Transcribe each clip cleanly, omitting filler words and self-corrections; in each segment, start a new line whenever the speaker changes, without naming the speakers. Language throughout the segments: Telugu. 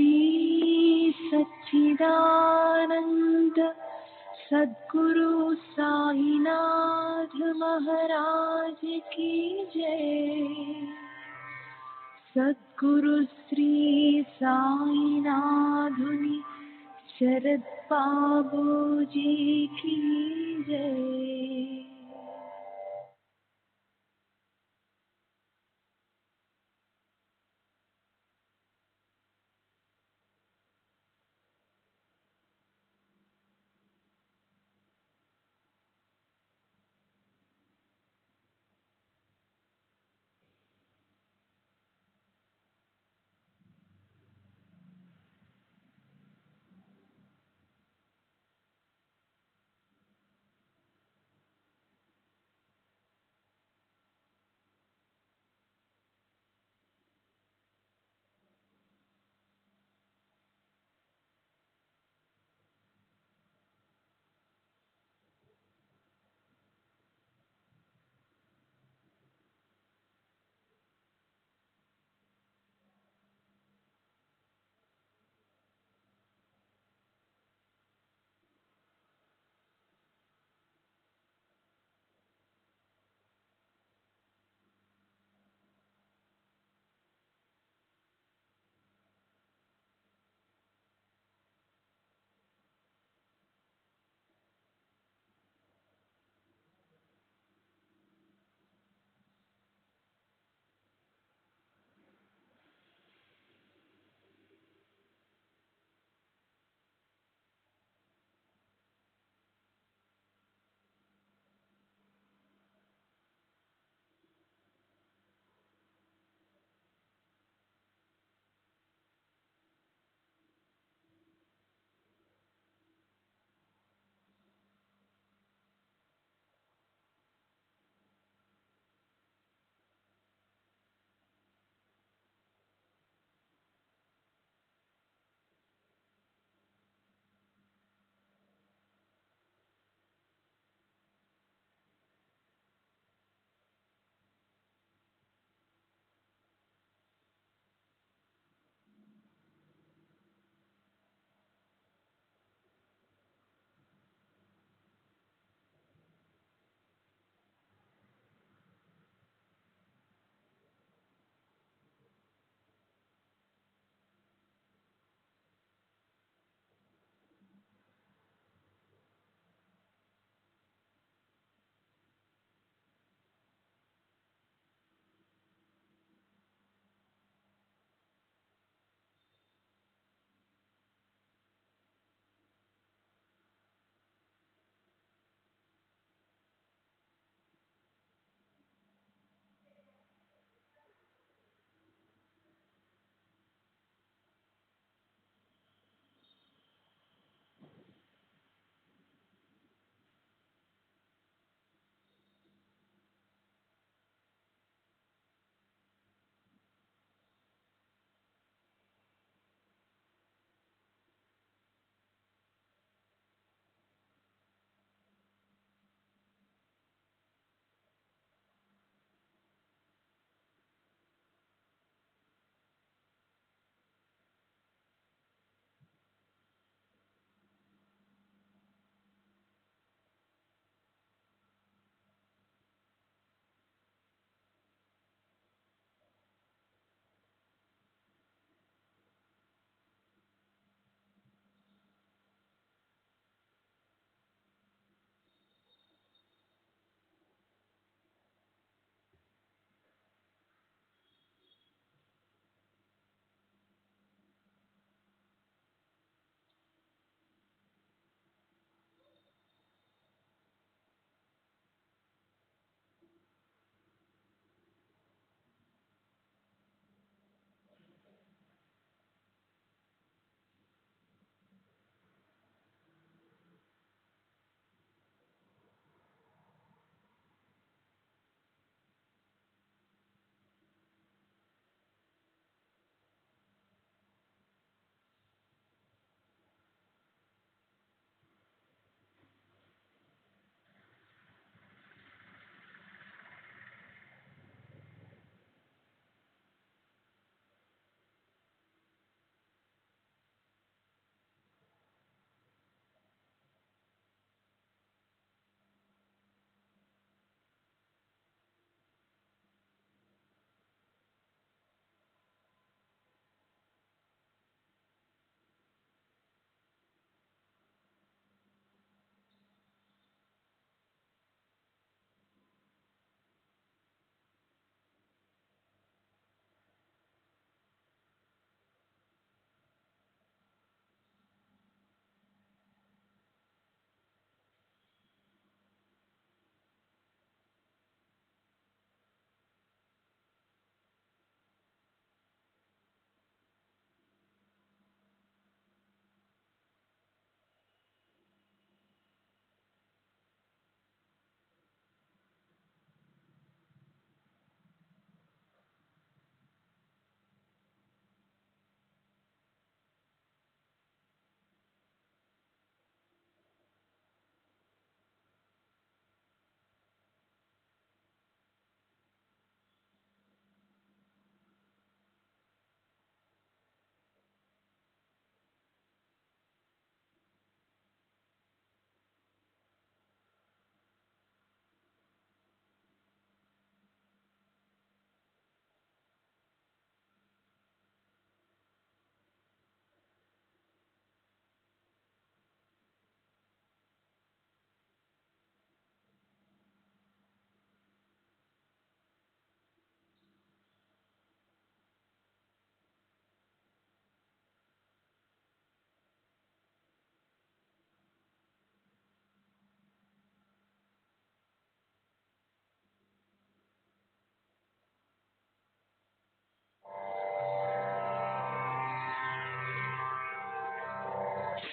श्री सच्चिदानंद सद्गुरु साईनाथ महाराज की जय। सद्गुरु श्री साईनाथुनि शरद बाबू जी की जय।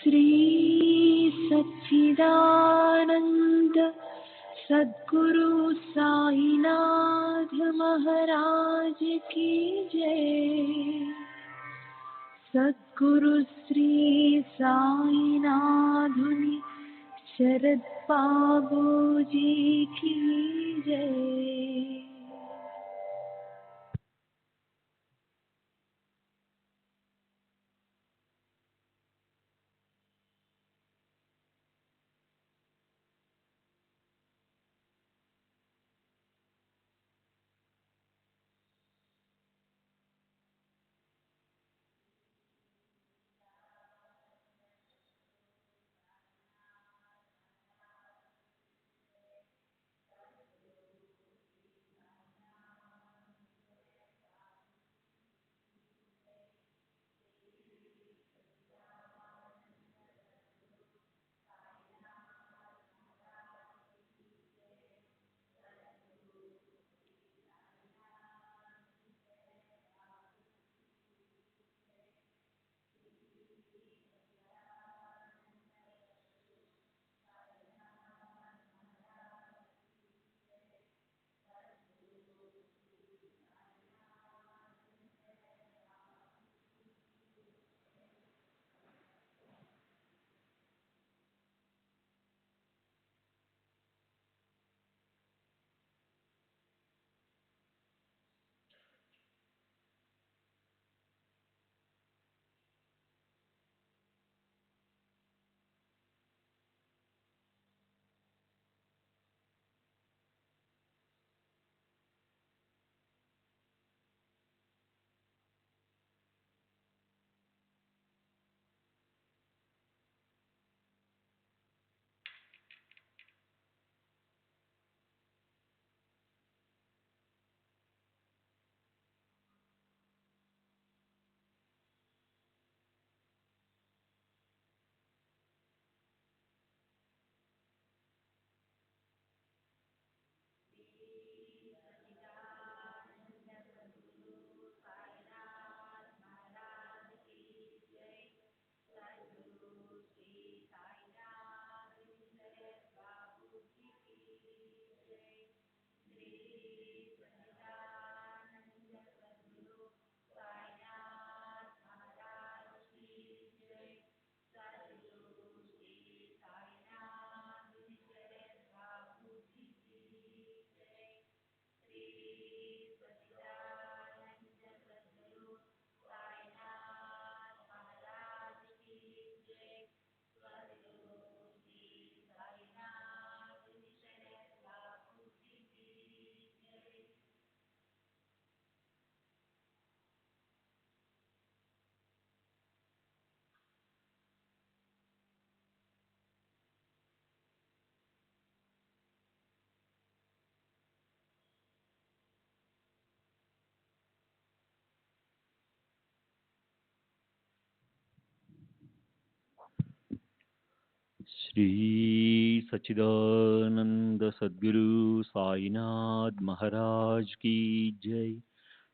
श्री सच्चिदानंद सद्गुरु साईनाथ महाराज की जय। सद्गुरु श्री साईनाथुनि शरद बाबू जी की जय।
श्री सच्चिदानंद सद्गुरु साईनाथ महाराज की जय।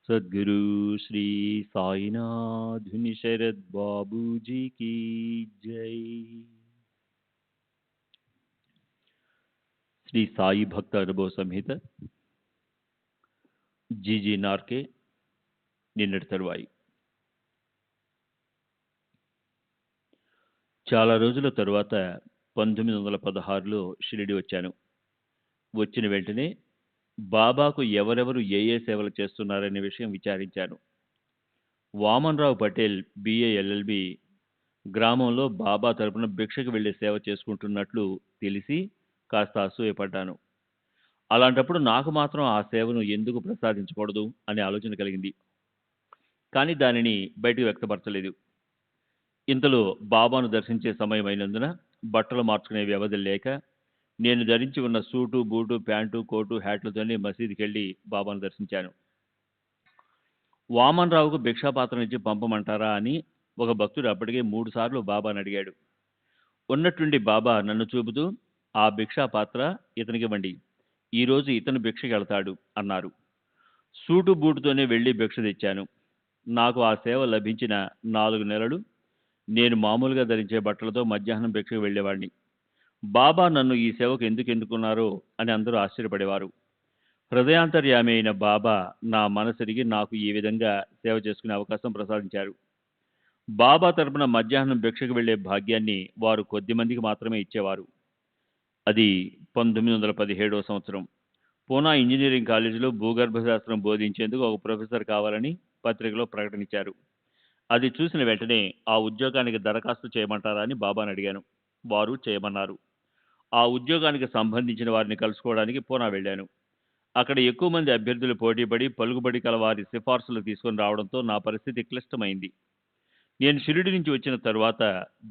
सद्गुरु श्री साईनाथ शरद बाबू जी की जय। శ్రీ సాయి భక్త అనుభవ సంహిత జీజీ నార్కే నిన్నటి తరువాయి. చాలా రోజుల తరువాత 1916లో షిరిడి వచ్చాను. వచ్చిన వెంటనే బాబాకు ఎవరెవరు ఏ ఏ సేవలు చేస్తున్నారనే విషయం విచారించాను. వామన్రావు పటేల్ బిఏ ఎల్ఎల్బి గ్రామంలో బాబా తరపున భిక్షకు వెళ్లి సేవ చేసుకుంటున్నట్లు తెలిసి కాస్త అసూయపడ్డాను. అలాంటప్పుడు నాకు మాత్రం ఆ సేవను ఎందుకు ప్రసాదించకూడదు అనే ఆలోచన కలిగింది. కానీ దానిని బయటకు వ్యక్తపరచలేదు. ఇంతలో బాబాను దర్శించే సమయం అయినందున బట్టలు మార్చుకునే వ్యవధి లేక నేను ధరించి ఉన్న సూటు, బూటు, ప్యాంటు, కోటు, హ్యాట్లతోనే మసీదుకి వెళ్ళి బాబాను దర్శించాను. వామన్రావుకు భిక్షాపాత్ర ఇచ్చి పంపమంటారా అని ఒక భక్తుడు అప్పటికే 3 సార్లు బాబాను అడిగాడు. ఉన్నట్టుండి బాబా నన్ను చూపుతూ, ఆ భిక్షా పాత్ర ఇతనికివ్వండి, ఈరోజు ఇతను భిక్షకి వెళ్తాడు అన్నారు. సూటు బూటుతోనే వెళ్ళి భిక్ష తెచ్చాను. నాకు ఆ సేవ లభించిన 4 నెలలు నేను మామూలుగా ధరించే బట్టలతో మధ్యాహ్నం భిక్షకు వెళ్ళేవాడిని. బాబా నన్ను ఈ సేవకు ఎందుకు ఎన్నుకున్నారో అని అందరూ ఆశ్చర్యపడేవారు. హృదయాంతర్యామి అయిన బాబా నా మనసెరిగి నాకు ఈ విధంగా సేవ చేసుకునే అవకాశం ప్రసాదించారు. బాబా తరపున మధ్యాహ్నం భిక్షకు వెళ్లే భాగ్యాన్ని వారు కొద్ది మందికి మాత్రమే ఇచ్చేవారు. అది 1917వ సంవత్సరం. పూనా ఇంజనీరింగ్ కాలేజీలో భూగర్భ శాస్త్రం బోధించేందుకు ఒక ప్రొఫెసర్ కావాలని పత్రికలో ప్రకటించారు. అది చూసిన వెంటనే ఆ ఉద్యోగానికి దరఖాస్తు చేయమంటారా అని బాబాని అడిగాను. వారు చేయమన్నారు. ఆ ఉద్యోగానికి సంబంధించిన వారిని కలుసుకోవడానికి పూనా వెళ్ళాను. అక్కడ ఎక్కువ మంది అభ్యర్థులు పోటీపడి పలుకుబడి కల వారి సిఫార్సులు తీసుకొని రావడంతో నా పరిస్థితి క్లిష్టమైంది. నేను షిరిడి నుంచి వచ్చిన తరువాత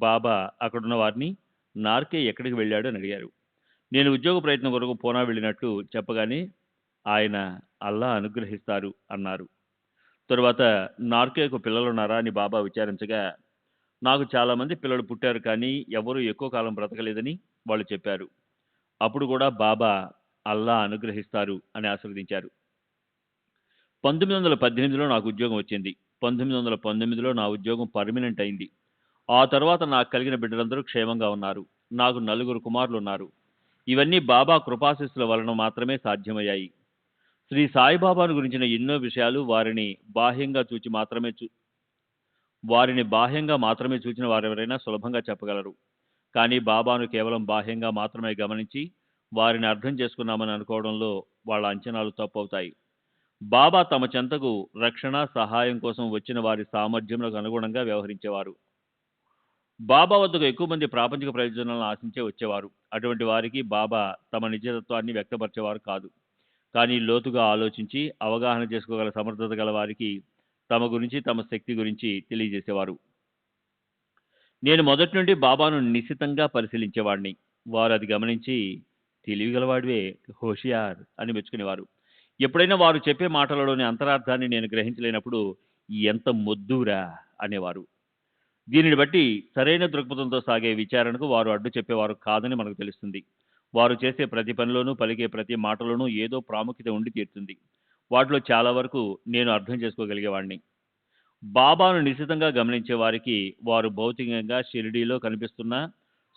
బాబా అక్కడున్న వారిని నార్కే ఎక్కడికి వెళ్ళాడు అని అడిగారు. నేను ఉద్యోగ ప్రయత్నం కొరకు పూనా వెళ్ళినట్లు చెప్పగానే ఆయన అల్లా అనుగ్రహిస్తారు అన్నారు. తరువాత నార్కేకు పిల్లలున్నారా అని బాబా విచారించగా నాకు చాలామంది పిల్లలు పుట్టారు కానీ ఎవరూ ఎక్కువ కాలం బ్రతకలేదని వాళ్ళు చెప్పారు. అప్పుడు కూడా బాబా అల్లా అనుగ్రహిస్తారు అని ఆశీర్వదించారు. 1918లో నాకు ఉద్యోగం వచ్చింది. 1919లో నా ఉద్యోగం పర్మనెంట్ అయింది. ఆ తర్వాత నాకు కలిగిన బిడ్డలందరూ క్షేమంగా ఉన్నారు. నాకు 4 కుమారులు ఉన్నారు. ఇవన్నీ బాబా కృపాశిస్సుల వలన మాత్రమే సాధ్యమయ్యాయి. శ్రీ సాయిబాబాను గురించిన ఎన్నో విషయాలు వారిని బాహ్యంగా మాత్రమే చూచిన వారెవరైనా సులభంగా చెప్పగలరు. కానీ బాబాను కేవలం బాహ్యంగా మాత్రమే గమనించి వారిని అర్థం చేసుకున్నామని అనుకోవడంలో వాళ్ళ అంచనాలు తప్పవుతాయి. బాబా తమ చెంతకు రక్షణ సహాయం కోసం వచ్చిన వారి సామర్థ్యములకు అనుగుణంగా వ్యవహరించేవారు. బాబా వద్దకు ఎక్కువ మంది ప్రాపంచిక ప్రయోజనాలను ఆశించే వచ్చేవారు. అటువంటి వారికి బాబా తమ నిజతత్వాన్ని వ్యక్తపరిచేవారు కాదు. కానీ లోతుగా ఆలోచించి అవగాహన చేసుకోగల సమర్థత గల వారికి తమ గురించి తమ శక్తి గురించి తెలియజేసేవారు. నేను మొదటి నుండి బాబాను నిశితంగా పరిశీలించేవాడిని. వారు అది గమనించి తెలివిగలవాడివే, హోషియార్ అని మెచ్చుకునేవారు. ఎప్పుడైనా వారు చెప్పే మాటలలోని అంతరార్థాన్ని నేను గ్రహించలేనప్పుడు ఎంత మొద్దురా అనేవారు. దీనిని బట్టి సరైన దృక్పథంతో సాగే విచారణకు వారు అడ్డు చెప్పేవారు కాదని మనకు తెలుస్తుంది. వారు చేసే ప్రతి పనిలోనూ పలికే ప్రతి మాటలోనూ ఏదో ప్రాముఖ్యత ఉండి తీరుతుంది. వాటిలో చాలా వరకు నేను అర్థం చేసుకోగలిగేవాడిని. బాబాను నిశితంగా గమనించే వారికి వారు భౌతికంగా షిరిడీలో కనిపిస్తున్న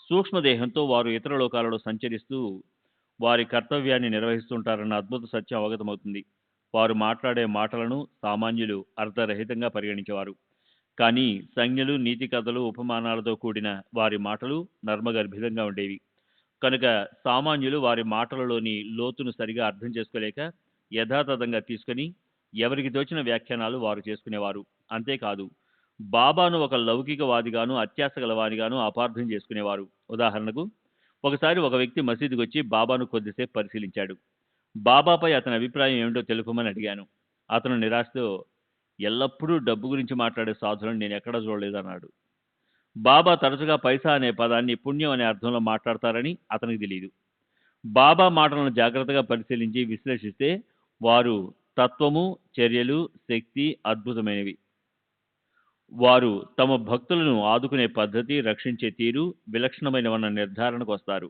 సూక్ష్మదేహంతో వారు ఇతర లోకాలలో సంచరిస్తూ వారి కర్తవ్యాన్ని నిర్వహిస్తుంటారన్న అద్భుత సత్యం అవగతమవుతుంది. వారు మాట్లాడే మాటలను సామాన్యులు అర్థరహితంగా పరిగణించేవారు. కానీ సంజ్ఞలు, నీతి కథలు, ఉపమానాలతో కూడిన వారి మాటలు నర్మగర్భితంగా ఉండేవి. కనుక సామాన్యులు వారి మాటలలోని లోతును సరిగా అర్థం చేసుకోలేక యథాతథంగా తీసుకొని ఎవరికి తోచిన వ్యాఖ్యానాలు వారు చేసుకునేవారు. అంతేకాదు బాబాను ఒక లౌకికవాదిగాను అత్యాశ గలవానిగాను అపార్థం చేసుకునేవారు. ఉదాహరణకు ఒకసారి ఒక వ్యక్తి మసీదుకు వచ్చి బాబాను కొద్దిసేపు పరిశీలించాడు. బాబాపై అతని అభిప్రాయం ఏమిటో తెలుపమని అడిగాను. అతను నిరాశతో ఎల్లప్పుడూ డబ్బు గురించి మాట్లాడే సాధులను నేను ఎక్కడా చూడలేదన్నాడు. బాబా తరచుగా పైసా అనే పదాన్ని పుణ్యం అనే అర్థంలో మాట్లాడతారని అతనికి తెలియదు. బాబా మాటలను జాగ్రత్తగా పరిశీలించి విశ్లేషిస్తే వారు తత్వము, చర్యలు, శక్తి అద్భుతమైనవి. వారు తమ భక్తులను ఆదుకునే పద్ధతి, రక్షించే తీరు విలక్షణమైనవన్న నిర్ధారణకు వస్తారు.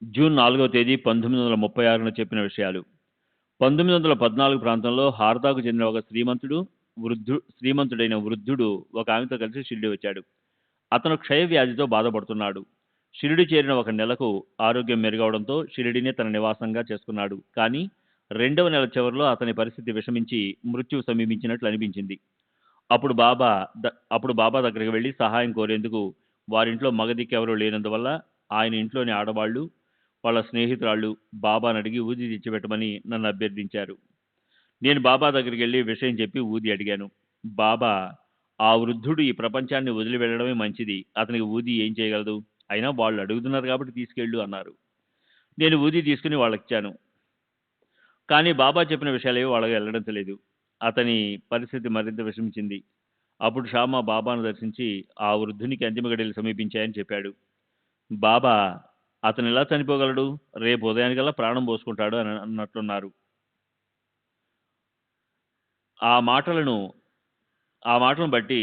జూన్ 4వ తేదీ 1936న చెప్పిన విషయాలు. 1914 ప్రాంతంలో హార్దాకు చెందిన ఒక శ్రీమంతుడైన వృద్ధుడు ఒక ఆమెతో కలిసి షిరిడి వచ్చాడు. అతను క్షయ వ్యాధితో బాధపడుతున్నాడు. షిరిడి చేరిన ఒక నెలకు ఆరోగ్యం మెరుగవడంతో షిరిడినే తన నివాసంగా చేసుకున్నాడు. కానీ 2వ నెల చివరిలో అతని పరిస్థితి విషమించి మృత్యువు సమీపించినట్లు అనిపించింది. అప్పుడు బాబా దగ్గరికి వెళ్ళి సహాయం కోరేందుకు వారింట్లో మగదిక్కెవరూ లేనందువల్ల ఆయన ఇంట్లోని ఆడవాళ్లు, వాళ్ళ స్నేహితురాళ్ళు బాబాను అడిగి ఊది తెచ్చిపెట్టమని నన్ను అభ్యర్థించారు. నేను బాబా దగ్గరికి వెళ్ళి విషయం చెప్పి ఊది అడిగాను. బాబా, ఆ వృద్ధుడు ఈ ప్రపంచాన్ని వదిలి వెళ్ళడమే మంచిది, అతనికి ఊది ఏం చేయగలదు, అయినా వాళ్ళు అడుగుతున్నారు కాబట్టి తీసుకెళ్ళు అన్నారు. నేను ఊది తీసుకుని వాళ్ళకిచ్చాను. కానీ బాబా చెప్పిన విషయాలేవి వాళ్ళకి వెళ్ళడం. అతని పరిస్థితి మరింత విషమించింది. అప్పుడు షామా బాబాను దర్శించి ఆ వృద్ధునికి అంతిమ గడియలు సమీపించాయని చెప్పాడు. బాబా, అతను ఎలా చనిపోగలడు, రేపు ఉదయానికల్లా ప్రాణం పోసుకుంటాడు అని అన్నట్లున్నారు. ఆ మాటలను బట్టి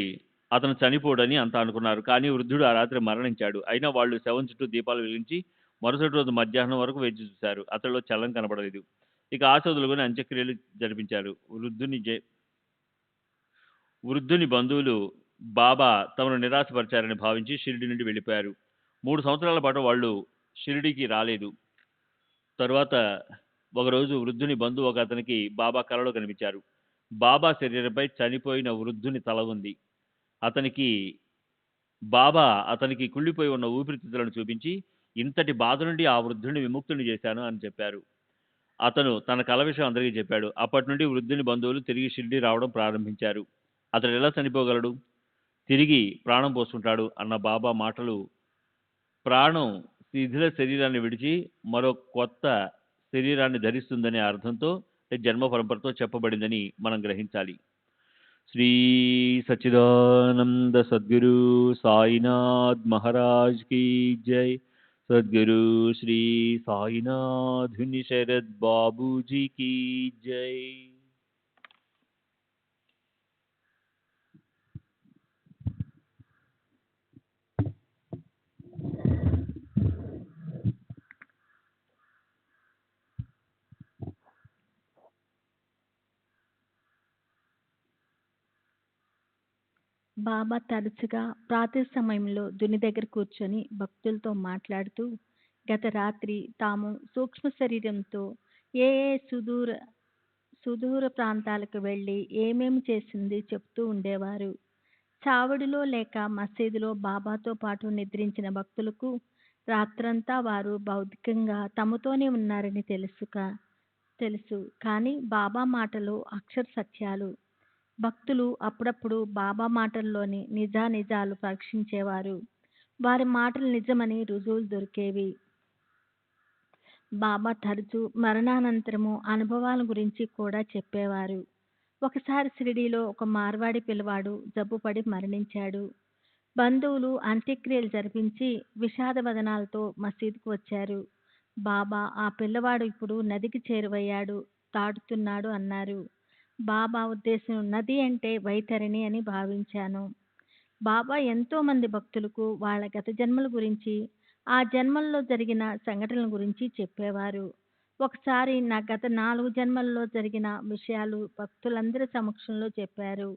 అతను చనిపోడని అంతా అనుకున్నారు. కానీ వృద్ధుడు ఆ రాత్రి మరణించాడు. అయినా వాళ్ళు శవం చుట్టూ దీపాలు వెలిగించి మరుసటి రోజు మధ్యాహ్నం వరకు వేచి చూశారు. అతడిలో చలనం కనబడలేదు. ఇక ఆశ వదులుకొని అంత్యక్రియలు జరిపించారు. వృద్ధుని బంధువులు బాబా తమను నిరాశపరిచారని భావించి షిరిడి నుండి వెళ్ళిపోయారు. 3 సంవత్సరాల పాటు వాళ్ళు షిరిడీకి రాలేదు. తరువాత ఒకరోజు వృద్ధుని బంధువు ఒక అతనికి బాబా కలలో కనిపించారు. బాబా శరీరంపై చనిపోయిన వృద్ధుని తల ఉంది. బాబా అతనికి కుళ్ళిపోయి ఉన్న ఊపిరితిత్తులను చూపించి, ఇంతటి బాధ నుండి ఆ వృద్ధుని విముక్తుని చేశాను అని చెప్పారు. అతను తన కల విషయం అందరికీ చెప్పాడు. అప్పటి నుండి వృద్ధుని బంధువులు తిరిగి షిరిడి రావడం ప్రారంభించారు. అతడు ఎలా చనిపోగలడు, తిరిగి ప్రాణం పోసుకుంటాడు అన్న బాబా మాటలు ప్రాణం శిథిల శరీరాన్ని విడిచి మరో కొత్త శరీరాన్ని ధరిస్తుందనే అర్థంతో, జన్మ పరంపరతో చెప్పబడిందని మనం గ్రహించాలి. శ్రీ సచ్చిదానంద సద్గురు సాయినాథ్ మహారాజ్ की जय. सद्गुरु श्री साईनाथ शरद बाबू जी की जय.
బాబా తరచుగా ప్రాతः సమయంలో దుని దగ్గర కూర్చొని భక్తులతో మాట్లాడుతూ, గత రాత్రి తాము సూక్ష్మ శరీరంతో ఏ ఏ సుదూర ప్రాంతాలకు వెళ్ళి ఏమేమి చేసింది చెప్తూ ఉండేవారు. చావడిలో లేక మసీదులో బాబాతో పాటు నిద్రించిన భక్తులకు రాత్రంతా వారు భౌతికంగా తమతోనే ఉన్నారని తెలుసు. కానీ బాబా మాటలు అక్షర సత్యాలు. భక్తులు అప్పుడప్పుడు బాబా మాటల్లోని నిజాలు పరీక్షించేవారు. వారి మాటలు నిజమని రుజువులు దొరికేవి. బాబా తరచూ మరణానంతరము అనుభవాల గురించి కూడా చెప్పేవారు. ఒకసారి షిరిడీలో ఒక మార్వాడి పిల్లవాడు జబ్బుపడి మరణించాడు. బంధువులు అంత్యక్రియలు జరిపించి విషాదవదనాలతో మసీదుకు వచ్చారు. బాబా, ఆ పిల్లవాడు ఇప్పుడు నదికి చేరువయ్యాడు, దాటుతున్నాడు అన్నారు. బాబా ఉద్దేశం నది అంటే వైతరిణి అని భావించాను. బాబా ఎంతో మంది భక్తులకు వాళ్ళ గత జన్మల గురించి, ఆ జన్మల్లో జరిగిన సంఘటనల గురించి చెప్పేవారు. ఒకసారి నా గత 4 జన్మల్లో జరిగిన విషయాలు భక్తులందరి సమక్షంలో చెప్పారు.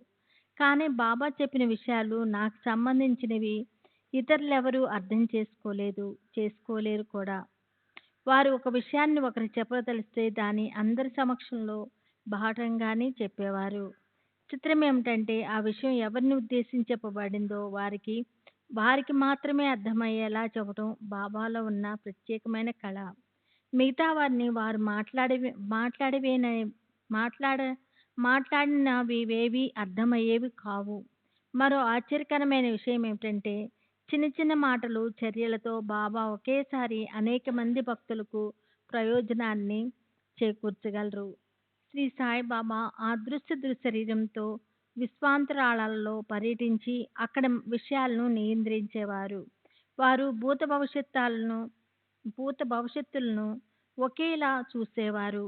కానీ బాబా చెప్పిన విషయాలు నాకు సంబంధించినవి ఇతరులెవరూ అర్థం చేసుకోలేరు కూడా. వారు ఒక విషయాన్ని ఒకరు చెప్పదలిస్తే దాన్ని అందరి సమక్షంలో బాహటంగానే చెప్పేవారు. చిత్రం ఏమిటంటే, ఆ విషయం ఎవరిని ఉద్దేశించి చెప్పబడిందో వారికి మాత్రమే అర్థమయ్యేలా చెప్పడం బాబాలో ఉన్న ప్రత్యేకమైన కళ. మిగతా వారిని వారు మాట్లాడినవేవి అర్థమయ్యేవి కావు. మరో ఆశ్చర్యకరమైన విషయం ఏమిటంటే, చిన్న చిన్న మాటలు, చర్యలతో బాబా ఒకేసారి అనేక మంది భక్తులకు ప్రయోజనాన్ని చేకూర్చగలరు. శ్రీ సాయిబాబా అదృశ్య శరీరంతో విశ్వాంతరాళాలలో పర్యటించి అక్కడ విషయాలను నియంత్రించేవారు. వారు భూత భవిష్యత్తులను ఒకేలా చూసేవారు.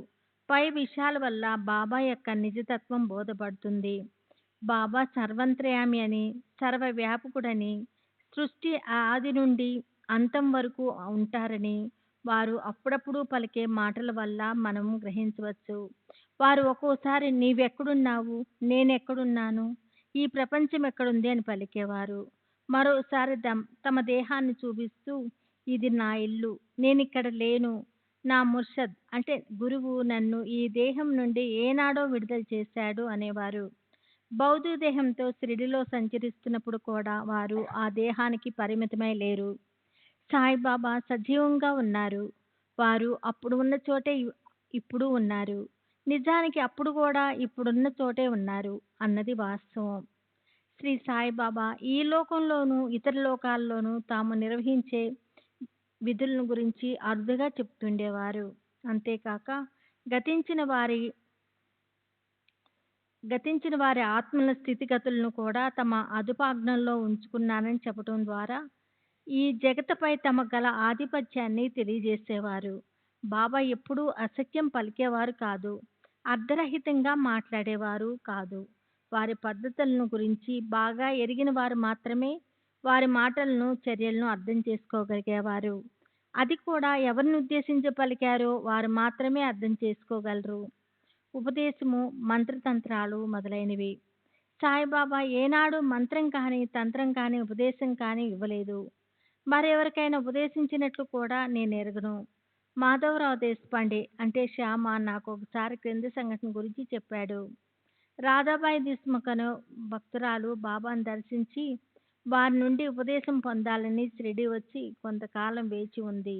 పై విషయాల వల్ల బాబా యొక్క నిజతత్వం బోధపడుతుంది. బాబా సర్వంతర్యామి అని, సర్వవ్యాపకుడని, సృష్టి ఆది నుండి అంతం వరకు ఉంటారని వారు అప్పుడప్పుడు పలికే మాటల వల్ల మనం గ్రహించవచ్చు. వారు ఒక్కోసారి నీవెక్కడున్నావు, నేనెక్కడున్నాను, ఈ ప్రపంచం ఎక్కడుంది అని పలికేవారు. మరోసారి తమ దేహాన్ని చూపిస్తూ, ఇది నా ఇల్లు, నేనిక్కడ లేను, నా ముర్షద్ అంటే గురువు నన్ను ఈ దేహం నుండి ఏనాడో విడుదల చేశాడు అనేవారు. భౌతిక దేహంతో షిరిడిలో సంచరిస్తున్నప్పుడు కూడా వారు ఆ దేహానికి పరిమితమై లేరు. సాయిబాబా సజీవంగా ఉన్నారు. వారు అప్పుడు ఉన్న చోటే ఇప్పుడు ఉన్నారు. నిజానికి అప్పుడు కూడా ఇప్పుడున్న చోటే ఉన్నారు అన్నది వాస్తవం. శ్రీ సాయిబాబా ఈ లోకంలోనూ ఇతర లోకాల్లోనూ తాము నిర్వహించే విధులను గురించి అరుదుగా చెప్తుండేవారు. అంతేకాక గతించిన వారి ఆత్మల స్థితిగతులను కూడా తమ అదుపాజ్ఞల్లో ఉంచుకున్నానని చెప్పడం ద్వారా ఈ జగత్తుపై తమ గల ఆధిపత్యాన్ని తెలియజేసేవారు. బాబా ఎప్పుడూ అసత్యం పలికేవారు కాదు, అర్ధరహితంగా మాట్లాడేవారు కాదు. వారి పద్ధతులను గురించి బాగా ఎరిగిన వారు మాత్రమే వారి మాటలను, చర్యలను అర్థం చేసుకోగలిగేవారు. అది కూడా ఎవరిని ఉద్దేశించి పలికారో వారు మాత్రమే అర్థం చేసుకోగలరు. ఉపదేశము, మంత్రతంత్రాలు మొదలైనవి. సాయిబాబా ఏనాడు మంత్రం కానీ, తంత్రం కానీ, ఉపదేశం కానీ ఇవ్వలేదు. మరెవరికైనా ఉపదేశించినట్లు కూడా నేనెరుగను. మాధవరావు దేశపాండే అంటే శ్యామ నాకొకసారి క్రింది సంఘటన గురించి చెప్పాడు. రాధాబాయి దేశ్ముఖ్ అనే భక్తురాలు బాబాను దర్శించి వారి నుండి ఉపదేశం పొందాలని షిరిడీ వచ్చి కొంతకాలం వేచి ఉంది.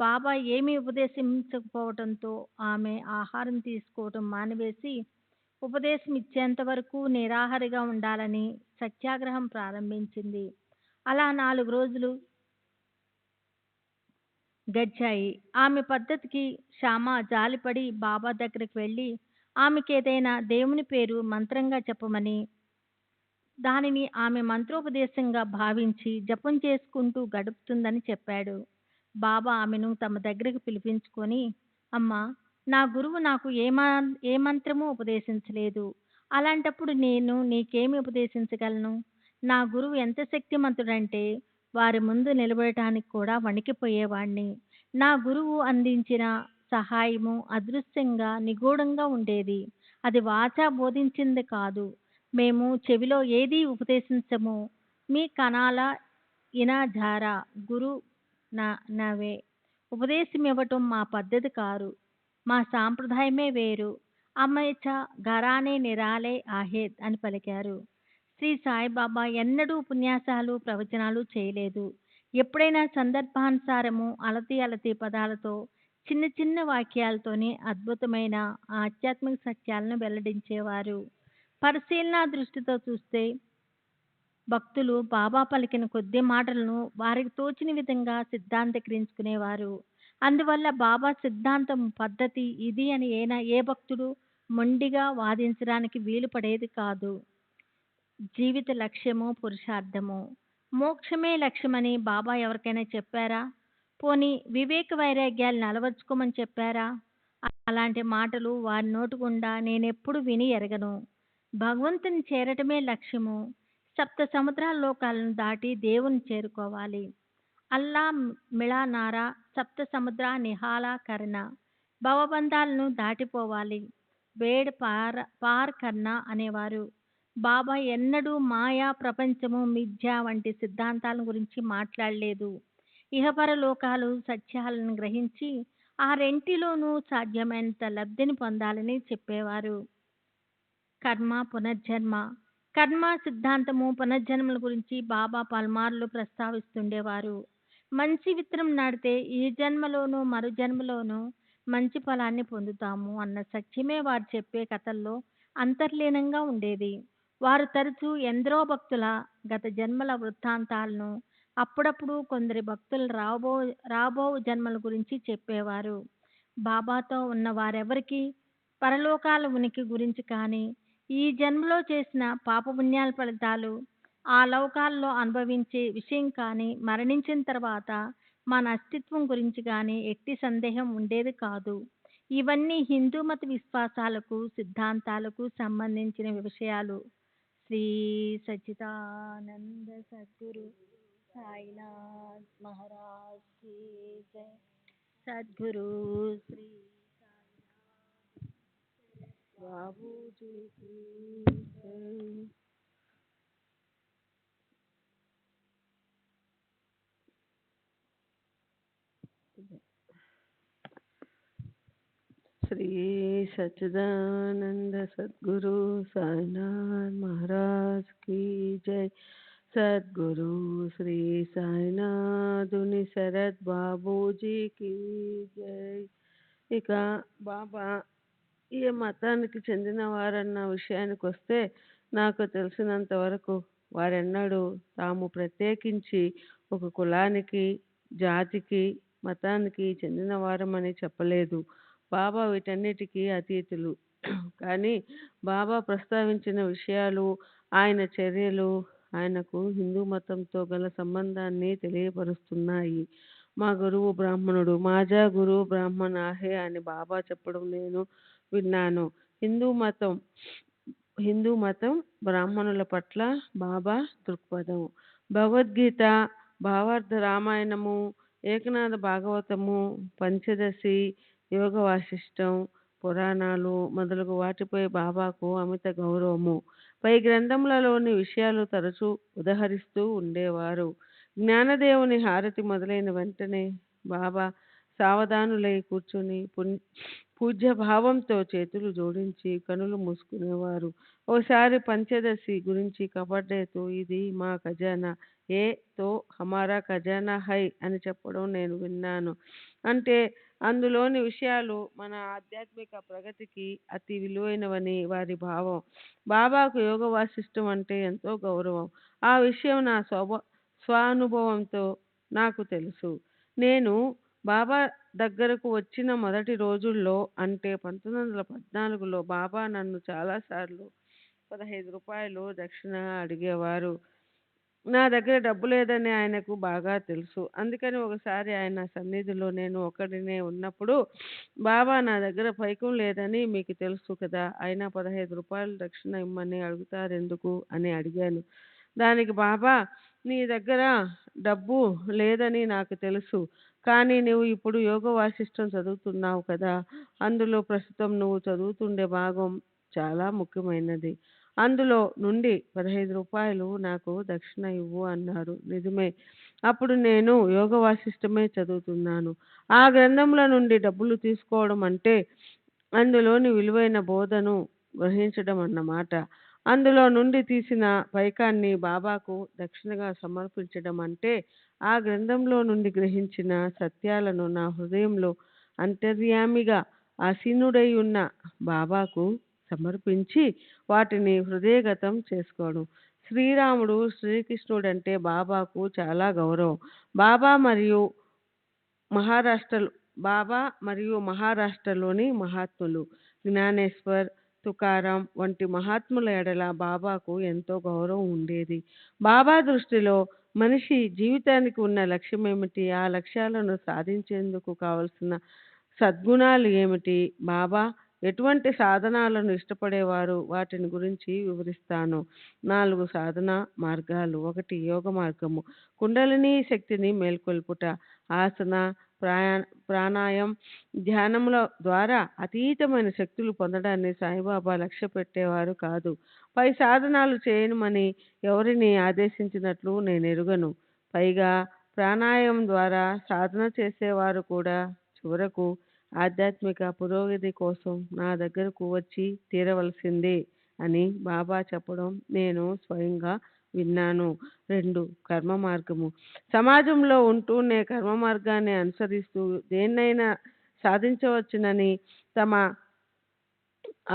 బాబా ఏమీ ఉపదేశించకపోవటంతో ఆమె ఆహారం తీసుకోవటం మానివేసి ఉపదేశం ఇచ్చేంత వరకు నిరాహారిగా ఉండాలని సత్యాగ్రహం ప్రారంభించింది. అలా 4 రోజులు గడిచాయి. ఆమె పద్ధతికి శ్యామ జాలిపడి బాబా దగ్గరికి వెళ్ళి ఆమెకేదైనా దేవుని పేరు మంత్రంగా చెప్పమని, దానిని ఆమె మంత్రోపదేశంగా భావించి జపం చేసుకుంటూ గడుపుతుందని చెప్పాడు. బాబా ఆమెను తమ దగ్గరికి పిలిపించుకొని, అమ్మా, నా గురువు నాకు ఏ మంత్రమూ ఉపదేశించలేదు. అలాంటప్పుడు నేను నీకేమి ఉపదేశించగలను? నా గురువు ఎంత శక్తిమంతుడంటే వారి ముందు నిలబడటానికి కూడా వణికిపోయేవాణ్ణి. నా గురువు అందించిన సహాయము అదృశ్యంగా, నిగూఢంగా ఉండేది. అది వాచా బోధించింది కాదు. మేము చెవిలో ఏదీ ఉపదేశించము. మీ కణాల ఇనజారా గురు నవే. ఉపదేశమివ్వటం మా పద్ధతి కారు. మా సాంప్రదాయమే వేరు. అమ్మాయిచ ఘరానే నిరాలే ఆహేద్ అని పలికారు. శ్రీ సాయిబాబా ఎన్నడూ ఉపన్యాసాలు, ప్రవచనాలు చేయలేదు. ఎప్పుడైనా సందర్భానుసారము అలతి అలతి పదాలతో, చిన్న చిన్న వాక్యాలతోనే అద్భుతమైన ఆధ్యాత్మిక సత్యాలను వెల్లడించేవారు. పరిశీలనా దృష్టితో చూస్తే భక్తులు బాబా పలికిన కొద్ది మాటలను వారికి తోచిన విధంగా సిద్ధాంతీకరించుకునేవారు. అందువల్ల బాబా సిద్ధాంతం, పద్ధతి ఇది అని ఏ భక్తుడు మొండిగా వాదించడానికి వీలు పడేది కాదు. జీవిత లక్ష్యము, పురుషార్థము. మోక్షమే లక్ష్యమని బాబా ఎవరికైనా చెప్పారా? పోనీ వివేక వైరాగ్యాలను అలవర్చుకోమని చెప్పారా? అలాంటి మాటలు వారి నోటి గుండా నేనెప్పుడు విని ఎరగను. భగవంతుని చేరటమే లక్ష్యము. 7 సముద్రాల లోకాలను దాటి దేవుని చేరుకోవాలి. అల్లా మిళనారా 7 సముద్ర నిహాల కర్ణ. భవబంధాలను దాటిపోవాలి. వేడ్ పార్ కర్ణ అనేవారు. బాబా ఎన్నడూ మాయా, ప్రపంచము, మిథ్య వంటి సిద్ధాంతాల గురించి మాట్లాడలేదు. ఇహపర లోకాలు సత్యాలను గ్రహించి ఆ రెంటిలోనూ సాధ్యమైనంత లబ్ధిని పొందాలని చెప్పేవారు. కర్మ, పునర్జన్మ. కర్మ సిద్ధాంతము, పునర్జన్మల గురించి బాబా పలుమార్లు ప్రస్తావిస్తుండేవారు. మంచి విత్తనం నాటితే ఈ జన్మలోనూ మరు జన్మలోనూ మంచి ఫలాన్ని పొందుతాము అన్న సత్యమే వారు చెప్పే కథల్లో అంతర్లీనంగా ఉండేది. వారు తరచూ ఎందరో భక్తుల గత జన్మల వృత్తాంతాలను, అప్పుడప్పుడు కొందరి భక్తుల రాబో జన్మల గురించి చెప్పేవారు. బాబాతో ఉన్న వారెవరికీ పరలోకాల ఉనికి గురించి కానీ, ఈ జన్మలో చేసిన పాపపుణ్యాల ఫలితాలు ఆ లోకాల్లో అనుభవించే విషయం కానీ, మరణించిన తర్వాత మన అస్తిత్వం గురించి కానీ ఎట్టి సందేహం ఉండేది కాదు. ఇవన్నీ హిందూ మత విశ్వాసాలకు, సిద్ధాంతాలకు సంబంధించిన విషయాలు. శ్రీ సచ్చిదానంద సద్గురు సాయినాథ్ మహారాజ్ కీ జై. సద్గురు శ్రీ బాబూజీ కీ జై.
శ్రీ సచ్చిదానంద సద్గురు సాయినాథ్ మహారాజ్ కీ జై. సద్గురు శ్రీ సాయినాథుని శరత్ బాబూజీకి జై. ఇక బాబా ఏ మతానికి చెందిన వారన్న విషయానికి వస్తే, నాకు తెలిసినంత వరకు వారెన్నడూ తాము ప్రత్యేకించి ఒక కులానికి, జాతికి, మతానికి చెందిన వారమని చెప్పలేదు. బాబా వీటన్నిటికీ అతీతులు. కానీ బాబా ప్రస్తావించిన విషయాలు, ఆయన చర్యలు ఆయనకు హిందూ మతంతో గల సంబంధాన్ని తెలియపరుస్తున్నాయి. మా గురువు బ్రాహ్మణుడు, మాజా గురువు బ్రాహ్మణ ఆహే అని బాబా చెప్పడం నేను విన్నాను. హిందూ మతం బ్రాహ్మణుల పట్ల బాబా దృక్పథం. భగవద్గీత, భావార్థ రామాయణము, ఏకనాథ భాగవతము, పంచదశి, యోగ వాసిష్టం, పురాణాలు మొదలగు వాటిపై బాబాకు అమిత గౌరవము. పై గ్రంథములలోని విషయాలు తరచూ ఉదహరిస్తూ ఉండేవారు. జ్ఞానదేవుని హారతి మొదలైన వెంటనే బాబా సావధానులై కూర్చుని పూజ్య భావంతో చేతులు జోడించి కనులు మూసుకునేవారు. ఓసారి పంచదశి గురించి కబడ్డేతో ఇది మా ఖజానా, ఏ తో హమారా ఖజానా హై అని చెప్పడం నేను విన్నాను. అంటే అందులోని విషయాలు మన ఆధ్యాత్మిక ప్రగతికి అతి విలువైనవని వారి భావం. బాబాకు యోగ వాసిష్టం అంటే ఎంతో గౌరవం. ఆ విషయం నా స్వానుభవంతో నాకు తెలుసు. నేను బాబా దగ్గరకు వచ్చిన మొదటి రోజుల్లో అంటే 1914లో బాబా నన్ను చాలాసార్లు 15 రూపాయలు దక్షిణ అడిగేవారు. నా దగ్గర డబ్బు లేదని ఆయనకు బాగా తెలుసు. అందుకని ఒకసారి ఆయన సన్నిధిలో నేను ఒక్కడినే ఉన్నప్పుడు, బాబా నా దగ్గర పైకం లేదని మీకు తెలుసు కదా, అయినా 15 రూపాయలు దక్షిణ ఇమ్మని అడుగుతారెందుకు అని అడిగాను. దానికి బాబా, నీ దగ్గర డబ్బు లేదని నాకు తెలుసు, కానీ నువ్వు ఇప్పుడు యోగ వాసిష్టం చదువుతున్నావు కదా, అందులో ప్రస్తుతం నువ్వు చదువుతుండే భాగం చాలా ముఖ్యమైనది. అందులో నుండి 15 రూపాయలు నాకు దక్షిణ ఇవ్వు అన్నారు. నిజమే. అప్పుడు నేను యోగ వాసిష్టమే చదువుతున్నాను. ఆ గ్రంథముల నుండి డబ్బులు తీసుకోవడం అంటే అందులోని విలువైన బోధను గ్రహించడం అన్నమాట. అందులో నుండి తీసిన పైకాన్ని బాబాకు దక్షిణగా సమర్పించడం అంటే ఆ గ్రంథంలో నుండి గ్రహించిన సత్యాలను నా హృదయంలో అంతర్యామిగా ఆసీనుడై ఉన్న బాబాకు సమర్పించి వాటిని హృదయగతం చేసుకోవడం. శ్రీరాముడు, శ్రీకృష్ణుడంటే బాబాకు చాలా గౌరవం. బాబా మరియు మహారాష్ట్రలోని మహాత్ములు జ్ఞానేశ్వర్, తుకారాం వంటి మహాత్ముల ఎడల బాబాకు ఎంతో గౌరవం ఉండేది. బాబా దృష్టిలో మనిషి జీవితానికి ఉన్న లక్ష్యం ఏమిటి, ఆ లక్ష్యాలను సాధించేందుకు కావలసిన సద్గుణాలు ఏమిటి, బాబా ఎటువంటి సాధనాలను ఇష్టపడేవారు, వాటిని గురించి వివరిస్తాను. 4 సాధన మార్గాలు. 1. యోగ మార్గము. కుండలిని శక్తిని మేల్కొల్పుట. ఆసన, ప్రాణాయం, ధ్యానముల ద్వారా అతీతమైన శక్తులు పొందడాన్ని సాయిబాబా లక్ష్య పెట్టేవారు కాదు. పై సాధనాలు చేయమని ఎవరిని ఆదేశించినట్లు నేను ఎరుగను. పైగా ప్రాణాయామం ద్వారా సాధన చేసేవారు కూడా చివరకు ఆధ్యాత్మిక పురోగతి కోసం నా దగ్గరకు వచ్చి తీరవలసిందే అని బాబా చెప్పడం నేను స్వయంగా విన్నాను. 2. కర్మ మార్గము. సమాజంలో ఉంటూనే కర్మ మార్గాన్ని అనుసరిస్తూ దేన్నైనా సాధించవచ్చునని తమ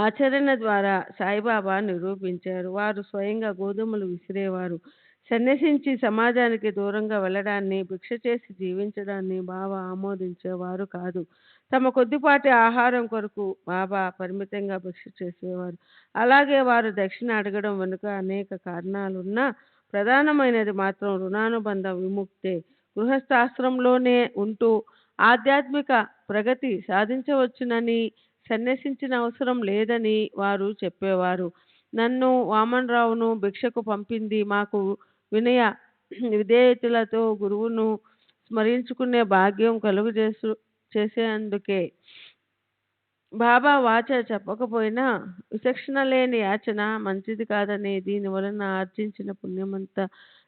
ఆచరణ ద్వారా సాయిబాబా నిరూపించారు. వారు స్వయంగా గోధుమలు విసిరేవారు. సన్యసించి సమాజానికి దూరంగా వెళ్ళడాన్ని, భిక్ష చేసి జీవించడాన్ని బాబా ఆమోదించేవారు కాదు. తమ కొద్దిపాటి ఆహారం కొరకు బాబా పరిమితంగా భిక్ష చేసేవారు. అలాగే వారు దక్షిణ అడగడం వెనుక అనేక కారణాలున్నా ప్రధానమైనది మాత్రం రుణానుబంధ విముక్తే. గృహస్థాశ్రమంలోనే ఉంటూ ఆధ్యాత్మిక ప్రగతి సాధించవచ్చునని, సన్యసించిన అవసరం లేదని వారు చెప్పేవారు. నన్ను, వామనరావును భిక్షకు పంపింది మాకు వినయ విధేయతలతో గురువును స్మరించుకునే భాగ్యం చేసేందుకే. బాబా వాచ చెప్పకపోయినా విచక్షణ లేని యాచన మంచిది కాదని, దీని వలన ఆర్జించిన పుణ్యమంతా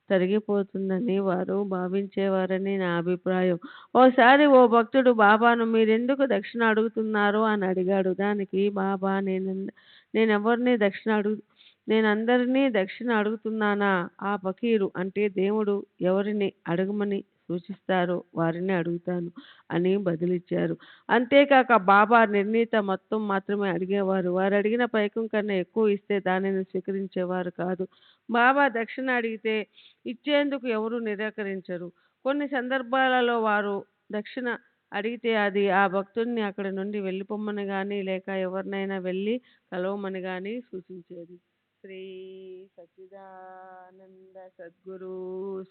తరిగిపోతుందని వారు భావించేవారని నా అభిప్రాయం. ఓసారి ఓ భక్తుడు బాబాను, మీరెందుకు దక్షిణ అడుగుతున్నారు అని అడిగాడు. దానికి బాబా, నేనందరినీ దక్షిణ అడుగుతున్నానా? ఆ ఫకీరు అంటే దేవుడు ఎవరిని అడగమని సూచిస్తారో వారిని అడుగుతాను అని బదులిచ్చారు. అంతేకాక బాబా నిర్ణీత మొత్తం మాత్రమే అడిగేవారు. వారు అడిగిన పైకం కన్నా ఎక్కువ ఇస్తే దానిని స్వీకరించేవారు కాదు. బాబా దక్షిణ అడిగితే ఇచ్చేందుకు ఎవరు నిరాకరించరు. కొన్ని సందర్భాలలో వారు దక్షిణ అడిగితే అది ఆ భక్తుడిని అక్కడి నుండి వెళ్ళిపోమ్మని కానీ, లేక ఎవరినైనా వెళ్ళి కలవమని కానీ సూచించేది. శ్రీ సచ్చిదానంద సద్గురు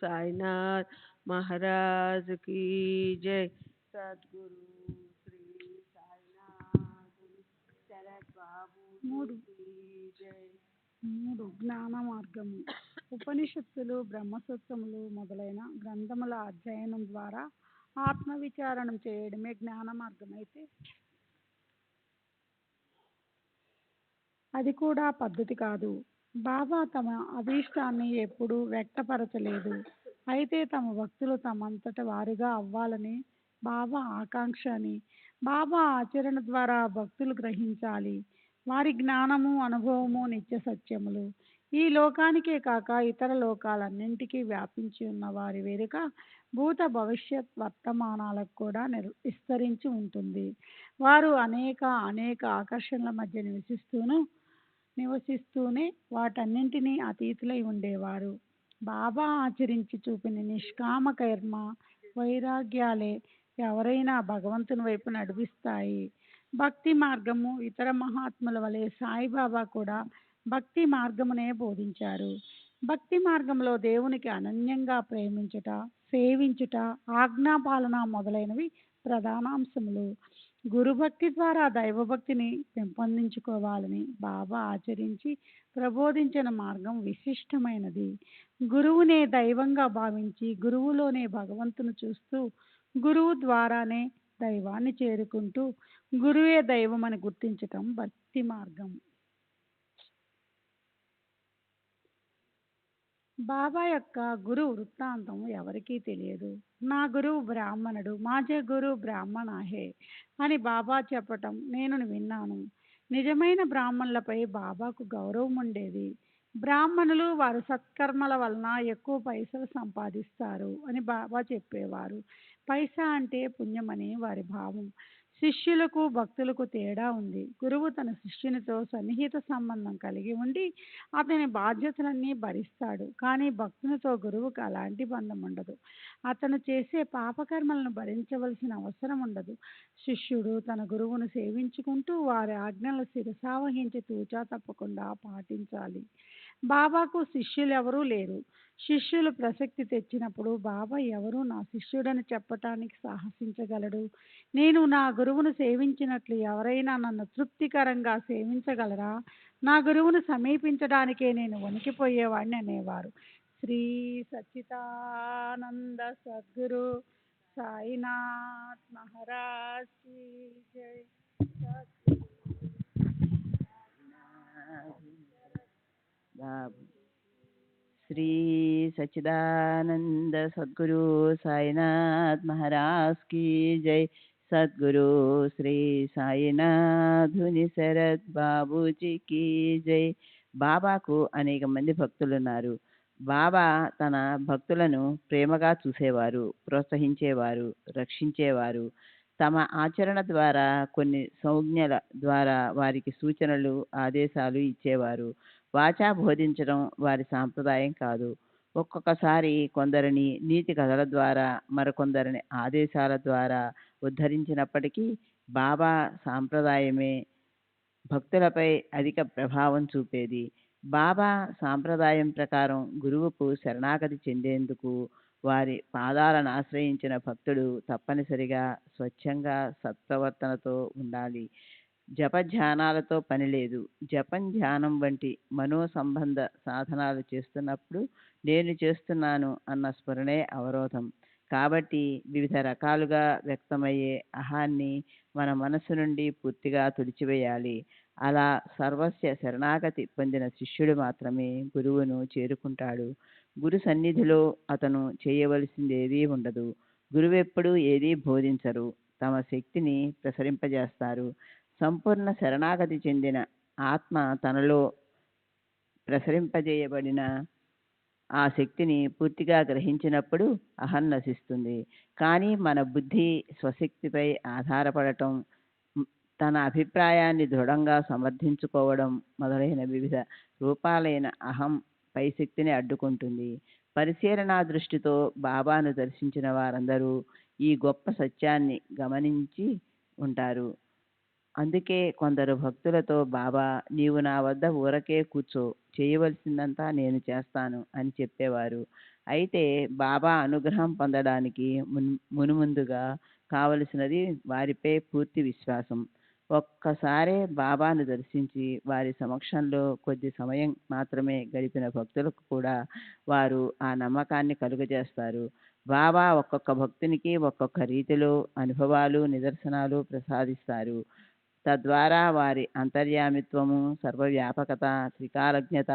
సాయినాథ్ మహారాజ్ కీ జై. సద్గురు శ్రీ సాయినాథ్ శరత్ బాబు
మూడు
కీ జై.
3. జ్ఞాన మార్గము. ఉపనిషత్తులు, బ్రహ్మసూత్రములు మొదలైన గ్రంథముల అధ్యయనం ద్వారా ఆత్మవిచారణం చేయడమే జ్ఞాన మార్గం అయితే అది కూడా పద్ధతి కాదు. బాబా తమ అభీష్టాన్ని ఎప్పుడూ వ్యక్తపరచలేదు. అయితే తమ భక్తులు తమంతట వారుగా అవ్వాలని బాబా ఆకాంక్ష అని బాబా ఆచరణ ద్వారా భక్తులు గ్రహించాలి. వారి జ్ఞానము అనుభవము నిత్య సత్యములు ఈ లోకానికే కాక ఇతర లోకాలన్నింటికీ వ్యాపించి ఉన్న వారి వెనుక భూత భవిష్యత్ వర్తమానాలకు కూడా విస్తరించి ఉంటుంది. వారు అనేక ఆకర్షణల మధ్య నివసిస్తూనే వాటన్నింటినీ అతీతులై ఉండేవారు. బాబా ఆచరించి చూపిన నిష్కామ కర్మ వైరాగ్యాలే ఎవరైనా భగవంతుని వైపు నడిపిస్తాయి. భక్తి మార్గము ఇతర మహాత్ముల వలె సాయిబాబా కూడా భక్తి మార్గమునే బోధించారు. భక్తి మార్గంలో దేవునికి అనన్యంగా ప్రేమించుట, సేవించుట, ఆజ్ఞాపాలన మొదలైనవి ప్రధానాంశములు. గురుభక్తి ద్వారా దైవభక్తిని పెంపొందించుకోవాలని బాబా ఆచరించి ప్రబోధించిన మార్గం విశిష్టమైనది. గురువునే దైవంగా భావించి గురువులోనే భగవంతుని చూస్తూ గురువు ద్వారానే దైవాన్ని చేరుకుంటూ గురువే దైవం అని గుర్తించటం భక్తి మార్గం. బాబా యొక్క గురువు వృత్తాంతం ఎవరికీ తెలియదు. నా గురువు బ్రాహ్మణుడు, మాజే గురువు బ్రాహ్మణ హే అని బాబా చెప్పటం నేను విన్నాను. నిజమైన బ్రాహ్మణులపై బాబాకు గౌరవం ఉండేది. బ్రాహ్మణులు వారి సత్కర్మల వలన ఎక్కువ పైసలు సంపాదిస్తారు అని బాబా చెప్పేవారు. పైసా అంటే పుణ్యమని వారి భావం. శిష్యులకు భక్తులకు తేడా ఉంది. గురువు తన శిష్యునితో సన్నిహిత సంబంధం కలిగి ఉండి అతని బాధ్యతలన్నీ భరిస్తాడు. కానీ భక్తునితో గురువుకు అలాంటి బంధం ఉండదు. అతను చేసే పాపకర్మలను భరించవలసిన అవసరం ఉండదు. శిష్యుడు తన గురువును సేవించుకుంటూ వారి ఆజ్ఞలు శిరసావహించి తూచా తప్పకుండా పాటించాలి. బాబాకు శిష్యులెవరూ లేరు. శిష్యులు ప్రసక్తి తెచ్చినప్పుడు బాబా ఎవరు నా శిష్యుడని చెప్పటానికి సాహసించగలడు? నేను నా గురువును సేవించినట్లు ఎవరైనా నన్ను తృప్తికరంగా సేవించగలరా? నా గురువును సమీపించడానికే నేను వణికిపోయేవాడిని అనేవారు. శ్రీ సచ్చిదానంద సద్గురు సాయినాథ్ మహారాజ్ కీ జై.
श्री सच्चिदानंद सद्गुरु साईनाथ महाराज की जय. सद्गुरु श्री సాయినాథుని శరత్ బాబూజీకి జై. బాబాకు అనేక మంది భక్తులున్నారు. బాబా తన భక్తులను ప్రేమగా చూసేవారు, ప్రోత్సహించేవారు, రక్షించేవారు. తమ ఆచరణ ద్వారా కొన్ని సంజ్ఞల ద్వారా వారికి సూచనలు, ఆదేశాలు ఇచ్చేవారు. వాచా బోధించడం వారి సాంప్రదాయం కాదు. ఒక్కొక్కసారి కొందరిని నీతి కథల ద్వారా, మరికొందరిని ఆదేశాల ద్వారా ఉద్ధరించినప్పటికీ బాబా సాంప్రదాయమే భక్తులపై అధిక ప్రభావం చూపేది. బాబా సాంప్రదాయం ప్రకారం గురువుకు శరణాగతి చెందేందుకు వారి పాదాలను ఆశ్రయించిన భక్తుడు తప్పనిసరిగా స్వచ్ఛంగా సత్ప్రవర్తనతో ఉండాలి. జపధ్యానాలతో పని లేదు. జపం, ధ్యానం వంటి మనోసంబంధ సాధనాలు చేస్తున్నప్పుడు నేను చేస్తున్నాను అన్న స్ఫురణే అవరోధం. కాబట్టి వివిధ రకాలుగా వ్యక్తమయ్యే అహాన్ని మన మనస్సు నుండి పూర్తిగా తుడిచివేయాలి. అలా సర్వస్య శరణాగతి పొందిన శిష్యుడు మాత్రమే గురువును చేరుకుంటాడు. గురు సన్నిధిలో అతను చేయవలసింది ఏదీ ఉండదు. గురువెప్పుడూ ఏదీ బోధించరు, తమ శక్తిని ప్రసరింపజేస్తారు. సంపూర్ణ శరణాగతి చెందిన ఆత్మ తనలో ప్రసరింపజేయబడిన ఆ శక్తిని పూర్తిగా గ్రహించినప్పుడు అహం నశిస్తుంది. కానీ మన బుద్ధి స్వశక్తిపై ఆధారపడటం, తన అభిప్రాయాన్ని దృఢంగా సమర్థించుకోవడం మొదలైన వివిధ రూపాలైన అహం పై శక్తిని అడ్డుకుంటుంది. పరిశీలనా దృష్టితో బాబాను దర్శించిన వారందరూ ఈ గొప్ప సత్యాన్ని గమనించి ఉంటారు. అందుకే కొందరు భక్తులతో బాబా, నీవు నా వద్ద ఊరకే కూర్చో, చేయవలసిందంతా నేను చేస్తాను అని చెప్పేవారు. అయితే బాబా అనుగ్రహం పొందడానికి మునుముందుగా కావలసినది వారిపై పూర్తి విశ్వాసం. ఒక్కసారే బాబాను దర్శించి వారి సమక్షంలో కొద్ది సమయం మాత్రమే గడిపిన భక్తులకు కూడా వారు ఆ నమ్మకాన్ని కలుగజేస్తారు. బాబా ఒక్కొక్క భక్తునికి ఒక్కొక్క రీతిలో అనుభవాలు నిదర్శనాలు ప్రసాదిస్తారు. తద్వారా వారి అంతర్యామిత్వము, సర్వవ్యాపకత, త్రికాలజ్ఞత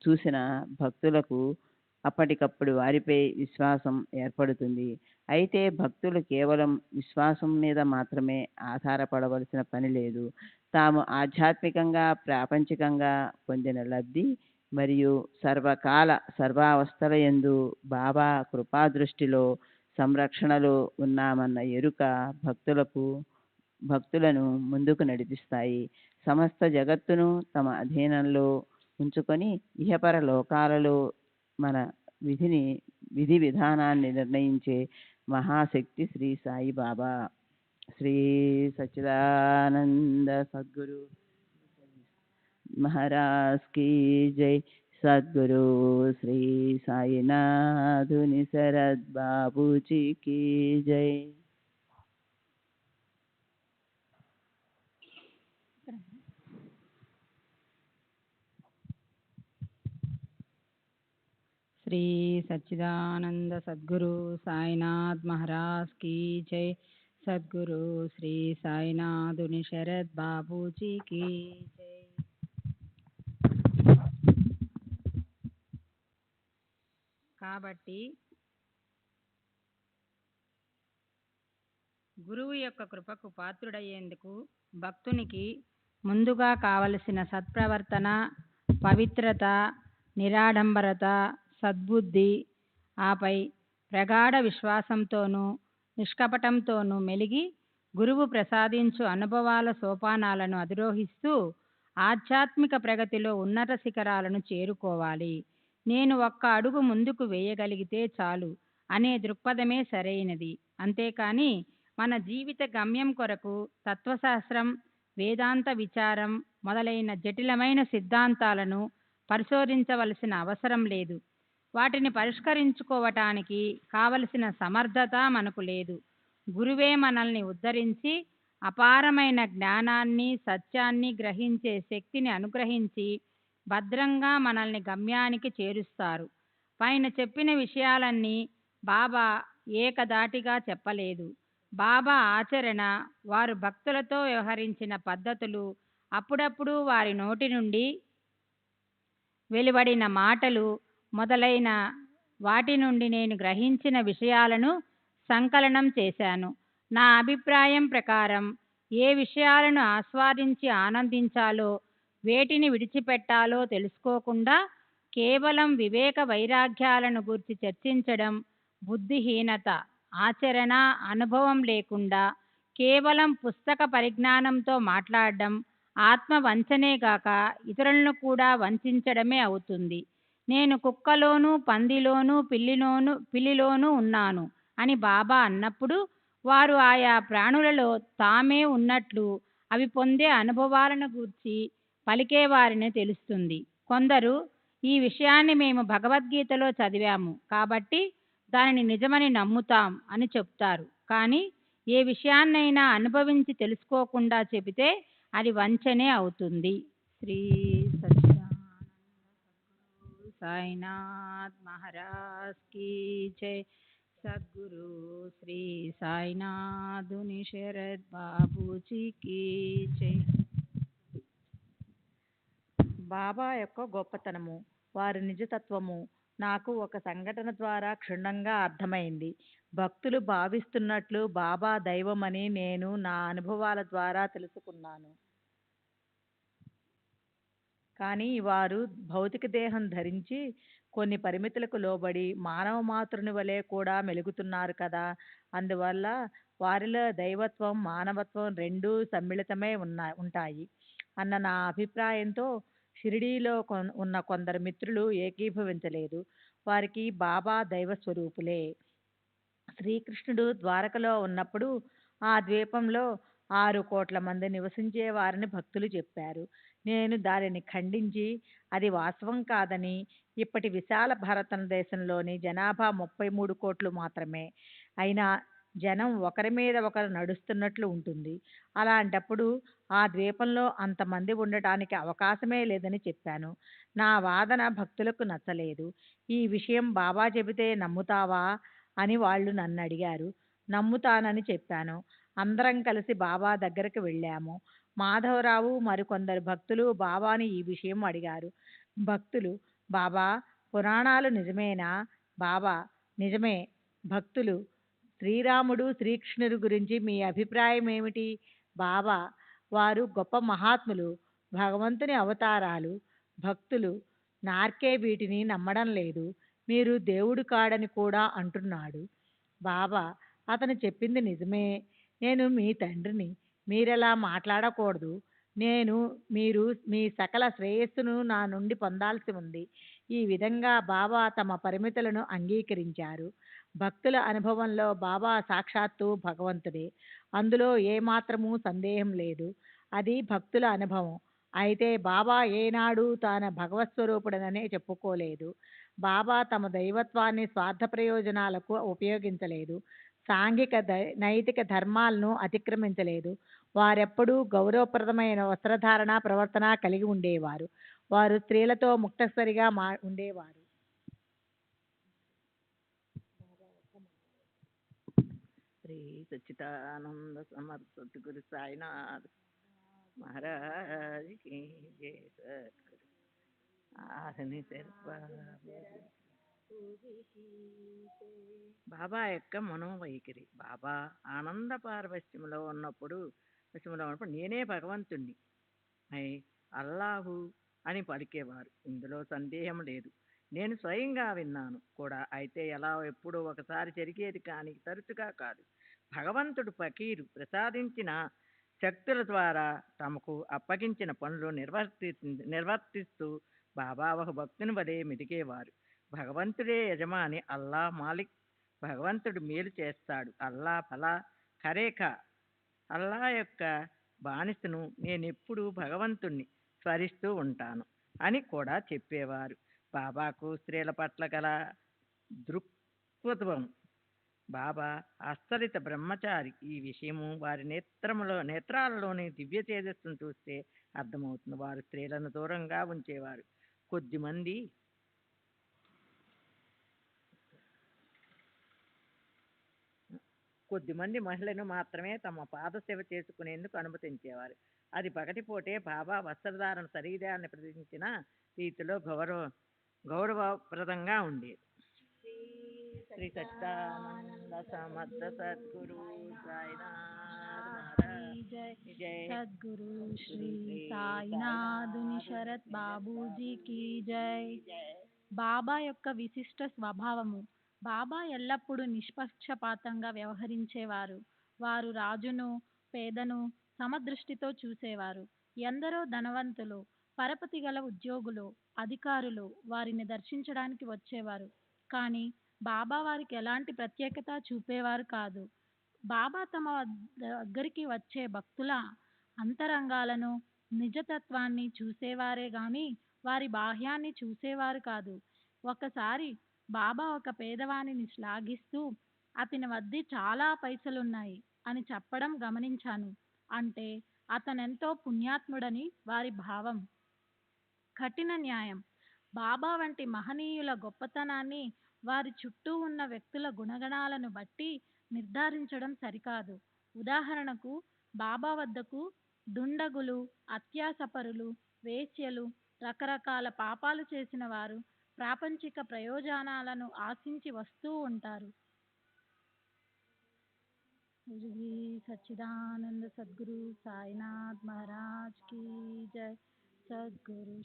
చూసిన భక్తులకు అప్పటికప్పుడు వారిపై విశ్వాసం ఏర్పడుతుంది. అయితే భక్తులు కేవలం విశ్వాసం మీద మాత్రమే ఆధారపడవలసిన పని లేదు. తాము ఆధ్యాత్మికంగా ప్రాపంచికంగా పొందిన లబ్ధి మరియు సర్వకాల సర్వావస్థల యందు బాబా కృపాదృష్టిలో సంరక్షణలో ఉన్నామన్న ఎరుక భక్తులను ముందుకు నడిపిస్తాయి. సమస్త జగత్తును తమ అధీనంలో ఉంచుకొని ఇహపర లోకాలలో మన విధి విధానాన్ని నిర్ణయించే మహాశక్తి శ్రీ సాయి బాబా. శ్రీ సచ్చిదానంద సద్గురు महाराज की जय। सद्गुरु श्री साईनाथुनि शरद बाबू जी की जय।
श्री सच्चिदानंद सद्गुरु साईनाथ महाराज की जय। सद्गुरु श्री साईनाथुनि शरद बाबू जी की जय। కాబట్టి గురువు యొక్క కృపకు పాత్రుడయ్యేందుకు భక్తునికి ముందుగా కావలసిన సత్ప్రవర్తన, పవిత్రత, నిరాడంబరత, సద్బుద్ధి, ఆపై ప్రగాఢ విశ్వాసంతోనూ నిష్కపటంతోనూ మెలిగి గురువు ప్రసాదించు అనుభవాల సోపానాలను అధిరోహిస్తూ ఆధ్యాత్మిక ప్రగతిలో ఉన్నత శిఖరాలను చేరుకోవాలి. నేను ఒక్క అడుగు ముందుకు వేయగలిగితే చాలు అనే దృక్పథమే సరైనది. అంతేకాని మన జీవిత గమ్యం కొరకు తత్వశాస్త్రం, వేదాంత విచారం మొదలైన జటిలమైన సిద్ధాంతాలను పరిశోధించవలసిన అవసరం లేదు. వాటిని పరిష్కరించుకోవటానికి కావలసిన సమర్థత మనకు లేదు. గురువే మనల్ని ఉద్ధరించి అపారమైన జ్ఞానాన్ని, సత్యాన్ని గ్రహించే శక్తిని అనుగ్రహించి భద్రంగా మనల్ని గమ్యానికి చేరుస్తారు. పైన చెప్పిన విషయాలన్నీ బాబా ఏకధాటిగా చెప్పలేదు. బాబా ఆచరణ, వారు భక్తులతో వ్యవహరించిన పద్ధతులు, అప్పుడప్పుడు వారి నోటి నుండి వెలువడిన మాటలు మొదలైన వాటి నుండి నేను గ్రహించిన విషయాలను సంకలనం చేశాను. నా అభిప్రాయం ప్రకారం ఏ విషయాలను ఆస్వాదించి ఆనందించాలో, వేటిని విడిచిపెట్టాలో తెలుసుకోకుండా కేవలం వివేక వైరాగ్యాలను గురించి చర్చించడం బుద్ధిహీనత. ఆచరణ, అనుభవం లేకుండా కేవలం పుస్తక పరిజ్ఞానంతో మాట్లాడడం ఆత్మ వంచనేగాక ఇతరులను కూడా వంచడమే అవుతుంది. నేను కుక్కలోనూ, పందిలోనూ, పిల్లిలోనూ ఉన్నాను అని బాబా అన్నప్పుడు వారు ఆయా ప్రాణులలో తామే ఉన్నట్లు అవి పొందే అనుభవాలను గూర్చి పలికేవారిని తెలుస్తుంది. కొందరు ఈ విషయాన్ని మేము భగవద్గీతలో చదివాము కాబట్టి దానిని నిజమని నమ్ముతాం అని చెప్తారు. కానీ ఏ విషయాన్నైనా అనుభవించి తెలుసుకోకుండా చెబితే అది వంచనే అవుతుంది. శ్రీ సచ్చిదానంద సద్గురు సాయినాథ్ మహారాజ్ కీ జై. సద్గురు శ్రీ సాయినాథుని శరద్ బాబూజీ కీ జై. బాబా యొక్క గొప్పతనము, వారి నిజతత్వము నాకు ఒక సంఘటన ద్వారా క్షుణ్ణంగా అర్థమైంది. భక్తులు భావిస్తున్నట్లు బాబా దైవమని నేను నా అనుభవాల ద్వారా తెలుసుకున్నాను. కానీ వారు భౌతిక దేహం ధరించి కొన్ని పరిమితులకు లోబడి మానవ మాతృని వలె కూడా మెలుగుతున్నారు కదా. అందువల్ల వారిలో దైవత్వం, మానవత్వం రెండూ సమ్మిళితమై ఉంటాయి అన్న నా అభిప్రాయంతో షిరిడీలో ఉన్న కొందరు మిత్రులు ఏకీభవించలేదు. వారికి బాబా దైవ స్వరూపులే. శ్రీకృష్ణుడు ద్వారకలో ఉన్నప్పుడు ఆ ద్వీపంలో 6 కోట్ల మంది నివసించేవారని భక్తులు చెప్పారు. నేను దానిని ఖండించి అది వాస్తవం కాదని, ఇప్పటి విశాల భారతదేశంలోని జనాభా 33 కోట్లు మాత్రమే అయినా జనం ఒకరి మీద ఒకరు నడుస్తున్నట్లు ఉంటుంది. అలాంటప్పుడు ఆ ద్వీపంలో అంతమంది ఉండటానికి అవకాశమే లేదని చెప్పాను. నా వాదన భక్తులకు నచ్చలేదు. ఈ విషయం బాబా చెబితే నమ్ముతావా అని వాళ్ళు నన్ను అడిగారు. నమ్ముతానని చెప్పాను. అందరం కలిసి బాబా దగ్గరికి వెళ్ళాము. మాధవరావు మరికొందరు భక్తులు బాబాని ఈ విషయం అడిగారు. భక్తులు, బాబా, పురాణాలు నిజమేనా? బాబా, నిజమే. భక్తులు, శ్రీరాముడు శ్రీకృష్ణుడి గురించి మీ అభిప్రాయం ఏమిటి? బాబా, వారు గొప్ప మహాత్ములు, భగవంతుని అవతారాలు. భక్తులు, నార్కే వీటిని నమ్మడం లేదు. మీరు దేవుడు కాడని కూడా అంటున్నాడు. బాబా, అతను చెప్పింది నిజమే. నేను మీ తండ్రిని. మీరెలా మాట్లాడకూడదు. మీరు మీ సకల శ్రేయస్సును నా నుండి పొందాల్సి ఉంది. ఈ విధంగా బాబా తమ పరిమితులను అంగీకరించారు. భక్తుల అనుభవంలో బాబా సాక్షాత్తు భగవంతుడే. అందులో ఏమాత్రమూ సందేహం లేదు. అది భక్తుల అనుభవం. అయితే బాబా ఏనాడు తాను భగవత్ స్వరూపుడననే చెప్పుకోలేదు. బాబా తమ దైవత్వాన్ని స్వార్థ ప్రయోజనాలకు ఉపయోగించలేదు. సాంఘిక నైతిక ధర్మాలను అతిక్రమించలేదు. వారెప్పుడూ గౌరవప్రదమైన వస్త్రధారణ ప్రవర్తన కలిగి ఉండేవారు. వారు స్త్రీలతో ముక్తసరిగా ఉండేవారు. శ్రీ సచ్చిదానంద సమర్థ గురు సాయినాథ్ మహారాజ్ కి జై. సద్గురు ఆహని బాబా యొక్క మనోవైఖరి. బాబా ఆనంద పారవశ్యంలో ఉన్నప్పుడు నేనే భగవంతుణ్ణి, అల్లాహు అని పలికేవారు. ఇందులో సందేహం లేదు. నేను స్వయంగా విన్నాను కూడా. అయితే ఎలా ఎప్పుడో ఒకసారి జరిగేది, కానీ తరచుగా కాదు. భగవంతుడు ఫకీరు ప్రసాదించిన శక్తుల ద్వారా తమకు అప్పగించిన పనులు నిర్వర్తిస్తూ బాబా ఒక భక్తుని వలె మెదిగేవారు. భగవంతుడే యజమాని, అల్లా మాలిక్. భగవంతుడు మేలు చేస్తాడు. అల్లా ఫలా ఖరేఖా. అల్లా యొక్క బానిసను, నేనెప్పుడు భగవంతుణ్ణి స్మరిస్తూ ఉంటాను అని కూడా చెప్పేవారు. బాబాకు స్త్రీల పట్ల గల దృక్పథం. బాబా అస్తరిత బ్రహ్మచారి. ఈ విషయము వారి నేత్రాలలోని దివ్య తేజస్సును చూస్తే అర్థమవుతుంది. వారు స్త్రీలను దూరంగా ఉంచేవారు. కొద్దిమంది మహిళను మాత్రమే తమ పాదసేవ చేసుకునేందుకు అనుమతించేవారు. అది పగటిపూటే. బాబా వస్త్రధారణ శరీరాన్ని ప్రదర్శించిన రీతిలో గౌరవప్రదంగా ఉండేది. శ్రీ సచ్చిదానంద సమర్థ సద్గురు సాయినాథ్ జై.
సద్గురు శ్రీ సాయినాథుని శరత్ బాబూజీ కీ జై. బాబా యొక్క విశిష్ట స్వభావము. బాబా ఎల్లప్పుడూ నిష్పక్షపాతంగా వ్యవహరించేవారు. వారు రాజును, పేదను సమదృష్టితో చూసేవారు. ఎందరో ధనవంతులు, పరపతి గల ఉద్యోగులు, అధికారులు వారిని దర్శించడానికి వచ్చేవారు. కానీ బాబా వారికి ఎలాంటి ప్రత్యేకత చూపేవారు కాదు. బాబా తమ దగ్గరికి వచ్చే భక్తుల అంతరంగాలను, నిజతత్వాన్ని చూసేవారే గాని వారి బాహ్యాన్ని చూసేవారు కాదు. ఒకసారి బాబా ఒక పేదవానిని శ్లాఘిస్తూ, అతని వద్ద చాలా పైసలున్నాయి అని చెప్పడం గమనించాను. అంటే అతనెంతో పుణ్యాత్ముడని వారి భావం. కఠిన న్యాయం. బాబా వంటి మహనీయుల గొప్పతనాన్ని వారి చుట్టూ ఉన్న వ్యక్తుల గుణగణాలను బట్టి నిర్ధారించడం సరికాదు. ఉదాహరణకు, బాబా వద్దకు దుండగులు, అత్యాసపరులు, వేశ్యలు, రకరకాల పాపాలు చేసిన వారు ప్రాపంచిక ప్రయోజనాలను ఆశించి వస్తూ ఉంటారు. శ్రీ సచ్చిదానంద సద్గురు సాయినాథ్ మహారాజ్ కీ జై. సద్గురు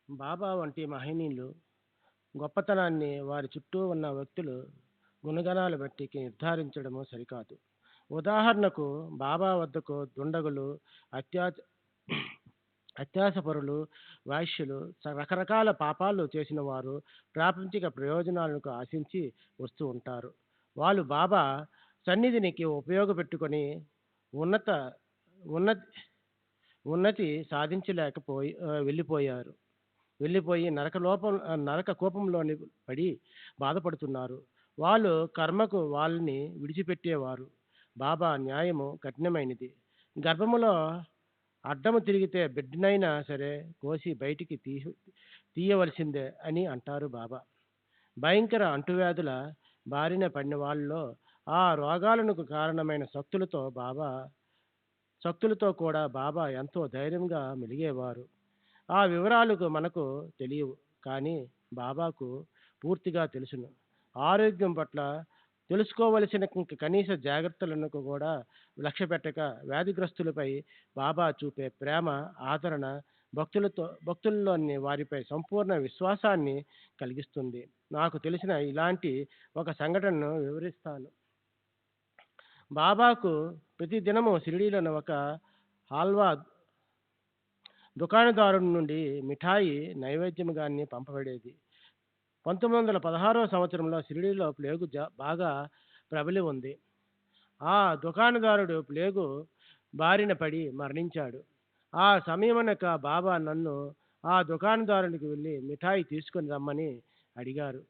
బాబా వంటి మహనీయులు గొప్పతనాన్ని వారి చుట్టూ ఉన్న వ్యక్తులు గుణగణాలు బట్టి నిర్ధారించడము సరికాదు. ఉదాహరణకు, బాబా వద్దకు దుండగులు, అత్యాసపరులు, వైశ్యులు, రకరకాల పాపాలు చేసిన వారు ప్రాపంచిక ప్రయోజనాలను ఆశించి వస్తూ ఉంటారు. వాళ్ళు బాబా సన్నిధినికి ఉపయోగపెట్టుకొని ఉన్నత ఉన్నతి ఉన్నతి సాధించలేకపోయి వెళ్ళిపోయి నరక కూపంలోని పడి బాధపడుతున్నారు. వాళ్ళు కర్మకు వాళ్ళని విడిచిపెట్టేవారు. బాబా న్యాయము కఠినమైనది. గర్భములో అడ్డము తిరిగితే బిడ్డనైనా సరే కోసి బయటికి తీయవలసిందే అని అంటారు బాబా. భయంకర అంటువ్యాధుల బారిన పడిన వాళ్ళలో ఆ రోగాలకు కారణమైన శక్తులతో కూడా బాబా ఎంతో ధైర్యంగా మెలిగేవారు. ఆ వివరాలకు మనకు తెలియవు, కానీ బాబాకు పూర్తిగా తెలుసును. ఆరోగ్యం పట్ల తెలుసుకోవలసిన కనీస జాగ్రత్తలను కూడా లక్ష్య పెట్టక వ్యాధిగ్రస్తులపై బాబా చూపే ప్రేమ, ఆదరణ భక్తుల్లోని వారిపై సంపూర్ణ విశ్వాసాన్ని కలిగిస్తుంది. నాకు తెలిసిన ఇలాంటి ఒక సంఘటనను వివరిస్తాను. బాబాకు ప్రతి దినము షిరిడీలోని ఒక హల్వా దుకాణదారుడి నుండి మిఠాయి నైవేద్యముగాన్ని పంపబడేది. 1916వ సంవత్సరంలో షిరిడీలో ప్లేగు బాగా ప్రబలి ఉంది. ఆ దుకాణదారుడు ప్లేగు బారిన పడి మరణించాడు. ఆ సమయమనక బాబా నన్ను ఆ దుకాణదారునికి వెళ్ళి మిఠాయి తీసుకొని రమ్మని అడిగారు.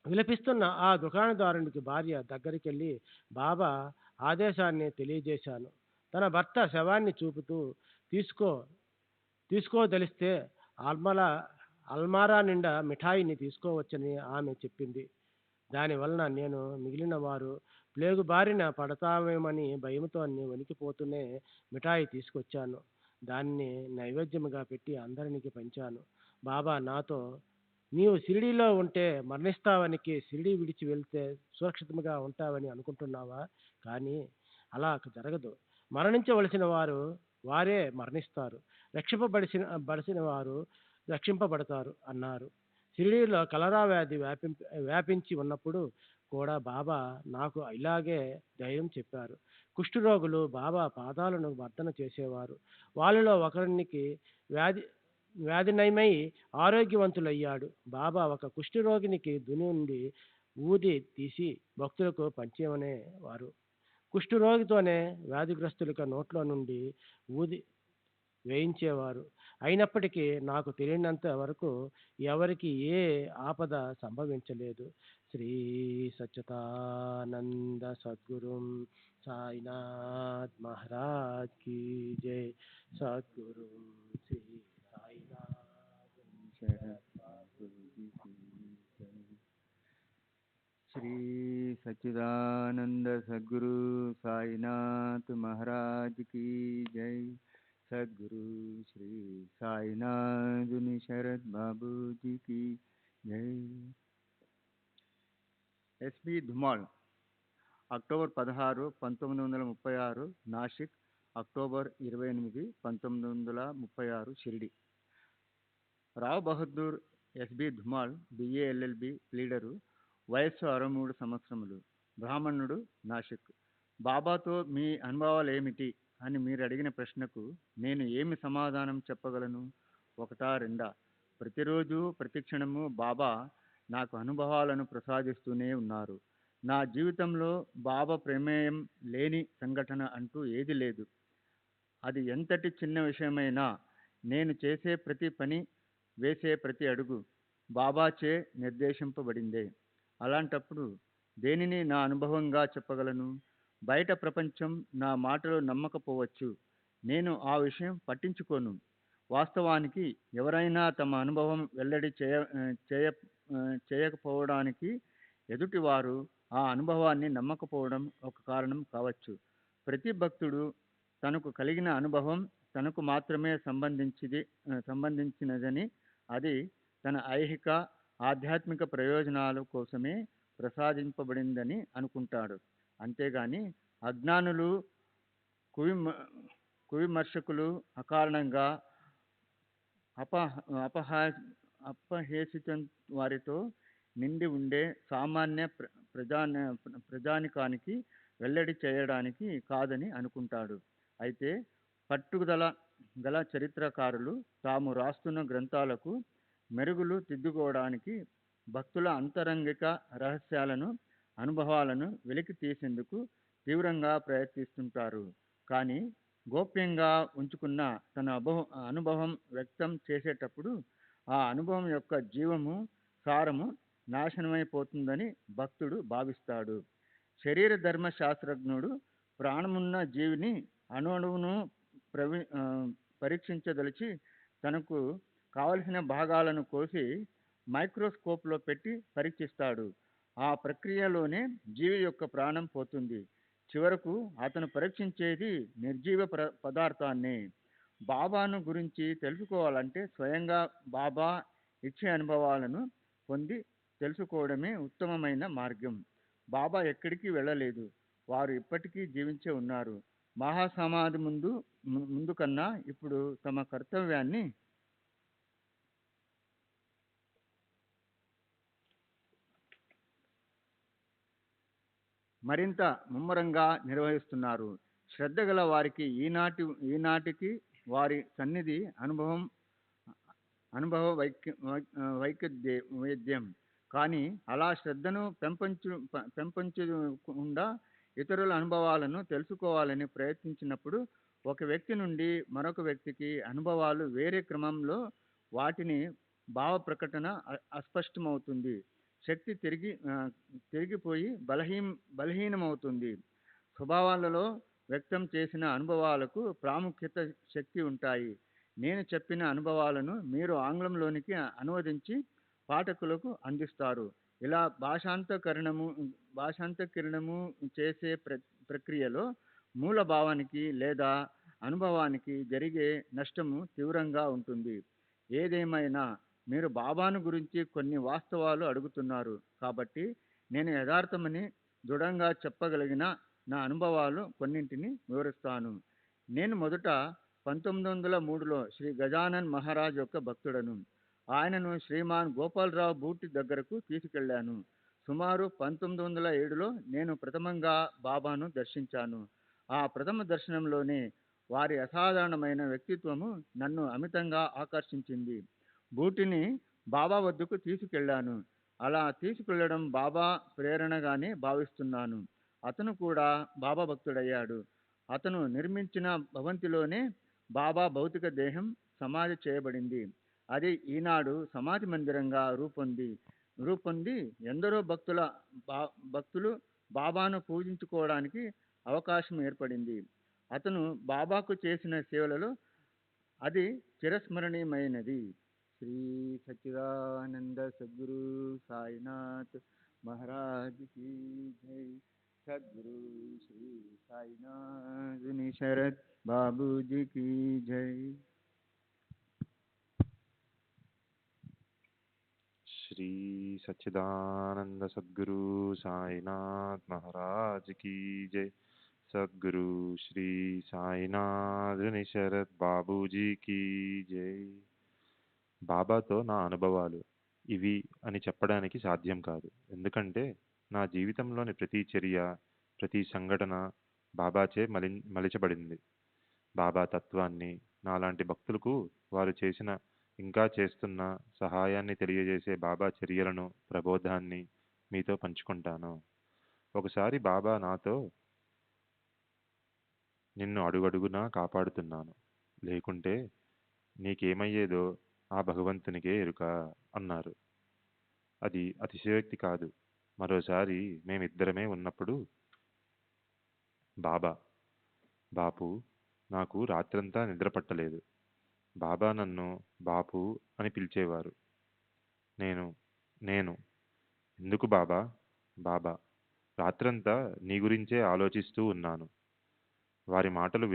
విలపిస్తున్న ఆ దుకాణదారునికి భార్య దగ్గరికి వెళ్ళి బాబా ఆదేశాన్ని తెలియజేశాను. తన భర్త శవాన్ని చూపుతూ తీసుకోదలిస్తే అల్మారా నిండా మిఠాయిని తీసుకోవచ్చని ఆమె చెప్పింది. దానివలన నేను మిగిలిన వారు ప్లేగు బారిన పడతామేమని భయంతో వణికిపోతూనే మిఠాయి తీసుకొచ్చాను. దాన్ని నైవేద్యముగా పెట్టి అందరికి పంచాను. బాబా నాతో, నీవు షిరిడీలో ఉంటే మరణిస్తావనికి, షిరిడీ విడిచి వెళ్తే సురక్షితంగా ఉంటావని అనుకుంటున్నావా? కానీ అలా జరగదు. మరణించవలసిన వారే మరణిస్తారు, రక్షింపబడిన వారు రక్షింపబడతారు అన్నారు. షిరిడీలో కలరా వ్యాధి వ్యాపించి ఉన్నప్పుడు కూడా బాబా నాకు ఇలాగే ధైర్యం చెప్పారు. కుష్ఠరోగులు బాబా పాదాలను మర్దన చేసేవారు. వాళ్ళలో ఒకరికి వ్యాధి నయమై ఆరోగ్యవంతులయ్యాడు. బాబా ఒక కుష్ఠరోగినికి దుని నుండి ఊది తీసి భక్తులకు పంచేమనేవారు. కుష్ఠరోగితోనే వ్యాధిగ్రస్తులకు నోట్లో నుండి ఊది వేయించేవారు. అయినప్పటికీ నాకు తెలియనంత వరకు ఎవరికి ఏ ఆపద సంభవించలేదు. శ్రీ సచ్చిదానంద సద్గురు సాయినాథ్ మహారాజ్ కీ జై. సద్గురు శ్రీ సాయినాథ్
श्री सच्चिदानंद सद्गुरु साईनाथ महाराज की जय. सद्गुरु श्री साईनाथ शरद बाबू जी की जय. S B Dhumal October 16, 1936 Nashik, October 28, 1936 Shirdi. Rao Bahadur S B Dhumal B A LLB pleader, వయస్సు 63 సంవత్సరములు, బ్రాహ్మణుడు, నాసిక్. బాబాతో మీ అనుభవాలు ఏమిటి అని మీరు అడిగిన ప్రశ్నకు నేను ఏమి సమాధానం చెప్పగలను? ఒకటా రెండా? ప్రతిరోజు ప్రతిక్షణము బాబా నాకు అనుభవాలను ప్రసాదిస్తూనే ఉన్నారు. నా జీవితంలో బాబా ప్రమేయం లేని సంఘటన అంటూ ఏది లేదు. అది ఎంతటి చిన్న విషయమైనా, నేను చేసే ప్రతి పని, వేసే ప్రతి అడుగు బాబాచే నిర్దేశింపబడిందే. అలాంటప్పుడు దేనిని నా అనుభవంగా చెప్పగలను? బయట ప్రపంచం నా మాటలు నమ్మకపోవచ్చు, నేను ఆ విషయం పట్టించుకోను. వాస్తవానికి ఎవరైనా తమ అనుభవం వెల్లడి చేయకపోవడానికి ఎదుటివారు ఆ అనుభవాన్ని నమ్మకపోవడం ఒక కారణం కావచ్చు. ప్రతి భక్తుడు తనకు కలిగిన అనుభవం తనకు మాత్రమే సంబంధించినదని, అది తన ఐహిక ఆధ్యాత్మిక ప్రయోజనాల కోసమే ప్రసాదింపబడిందని అనుకుంటాడు. అంతేగాని అజ్ఞానులు, కువిమర్శకులు, అకారణంగా అపహేసిత వారితో నిండి ఉండే సామాన్య ప్రజానికానికి వెల్లడి చేయడానికి కాదని అనుకుంటాడు. అయితే పట్టుదల గల చరిత్రకారులు తాము రాస్తున్న గ్రంథాలకు మెరుగులు దిద్దుకోవడానికి భక్తుల అంతరంగిక రహస్యాలను అనుభవాలను వెలికి తీసేందుకు తీవ్రంగా ప్రయత్నిస్తుంటారు. కానీ గోప్యంగా ఉంచుకున్న తన అనుభవం వ్యక్తం చేసేటప్పుడు ఆ అనుభవం యొక్క జీవము సారము నాశనమైపోతుందని భక్తుడు భావిస్తాడు. శరీర ధర్మ శాస్త్రజ్ఞుడు ప్రాణమున్న జీవిని అణువును పరీక్షించదలిచి తనకు కావలసిన భాగాలను కోసి మైక్రోస్కోప్లో పెట్టి పరీక్షిస్తాడు. ఆ ప్రక్రియలోనే జీవి యొక్క ప్రాణం పోతుంది. చివరకు అతను పరీక్షించేది నిర్జీవ పదార్థాన్ని. బాబాను గురించి తెలుసుకోవాలంటే స్వయంగా బాబా ఇచ్చే అనుభవాలను పొంది తెలుసుకోవడమే ఉత్తమమైన మార్గం. బాబా ఎక్కడికి వెళ్ళలేదు. వారు ఇప్పటికీ జీవించే ఉన్నారు. మహాసమాధి ముందు కన్నా ఇప్పుడు తమ కర్తవ్యాన్ని మరింత ముమ్మరంగా నిర్వహిస్తున్నారు. శ్రద్ధ గల వారికి ఈనాటికి వారి సన్నిధి అనుభవ వైద్యం. కానీ అలా శ్రద్ధను పెంపొంచకుండా ఇతరుల అనుభవాలను తెలుసుకోవాలని ప్రయత్నించినప్పుడు ఒక వ్యక్తి నుండి మరొక వ్యక్తికి అనుభవాలు వేరే క్రమంలో వాటిని భావ ప్రకటన అస్పష్టమవుతుంది. శక్తి తిరిగిపోయి బలహీనమవుతుంది. స్వభావాలలో వ్యక్తం చేసిన అనుభవాలకు ప్రాముఖ్యత శక్తి ఉంటాయి. నేను చెప్పిన అనుభవాలను మీరు ఆంగ్లంలోనికి అనువదించి పాఠకులకు అందిస్తారు. ఇలా భాషాంతకరణము చేసే ప్రక్రియలో మూల భావానికి లేదా అనుభవానికి జరిగే నష్టము తీవ్రంగా ఉంటుంది. ఏదేమైనా మీరు బాబాను గురించి కొన్ని వాస్తవాలు అడుగుతున్నారు కాబట్టి నేను యథార్థమని దృఢంగా చెప్పగలిగిన నా అనుభవాలు కొన్నింటిని వివరిస్తాను. నేను మొదట 1903లో శ్రీ గజానన్ మహారాజ్ యొక్క భక్తుడను. ఆయనను శ్రీమాన్ గోపాలరావు బూటి దగ్గరకు తీసుకెళ్లాను. సుమారు 1907లో నేను ప్రథమంగా బాబాను దర్శించాను. ఆ ప్రథమ దర్శనంలోనే వారి అసాధారణమైన వ్యక్తిత్వము నన్ను అమితంగా ఆకర్షించింది. బూటిని బాబా వద్దకు తీసుకెళ్లాను. అలా తీసుకెళ్లడం బాబా ప్రేరణగానే భావిస్తున్నాను. అతను కూడా బాబా భక్తుడయ్యాడు. అతను నిర్మించిన భవంతిలోనే బాబా భౌతిక దేహం సమాధి చేయబడింది. అది ఈనాడు సమాధి మందిరంగా రూపొంది ఎందరో భక్తులు బాబాను పూజించుకోవడానికి అవకాశం ఏర్పడింది. అతను బాబాకు చేసిన సేవలలో అది చిరస్మరణీయమైనది. శ్రీ సచ్చిదానంద సద్గురు సాయినాథ్ మహారాజ్ కి జై. సద్గురు శ్రీ సాయినాథ్ శరత్ బాబూజీ की जय.
श्री सच्चिदानंद सद्गुरु साईनाथ महाराज की जय. सद्गुरु श्री साईनाथ शरत बाबूजी की जय. బాబాతో నా అనుభవాలు ఇవి అని చెప్పడానికి సాధ్యం కాదు. ఎందుకంటే నా జీవితంలోని ప్రతి చర్య, ప్రతి సంఘటన బాబాచే మలిచబడింది. బాబా తత్వాన్ని, నాలాంటి భక్తులకు వారు చేసిన ఇంకా చేస్తున్న సహాయాన్ని తెలియజేసే బాబా చర్యలను, ప్రబోధాన్ని మీతో పంచుకుంటాను. ఒకసారి బాబా నాతో, నిన్ను అడుగడుగునా కాపాడుతున్నాను, లేకుంటే నీకేమయ్యేదో ఆ భగవంతునికే ఎరుక అన్నారు. అది అతిశయోక్తి కాదు. మరోసారి మేమిద్దరమే ఉన్నప్పుడు బాపు, నాకు రాత్రంతా నిద్ర పట్టలేదు. బాబా నన్ను బాపు అని పిలిచేవారు. నేను ఎందుకు బాబా? రాత్రంతా నీ గురించే ఆలోచిస్తూ ఉన్నాను. వారి మాటలు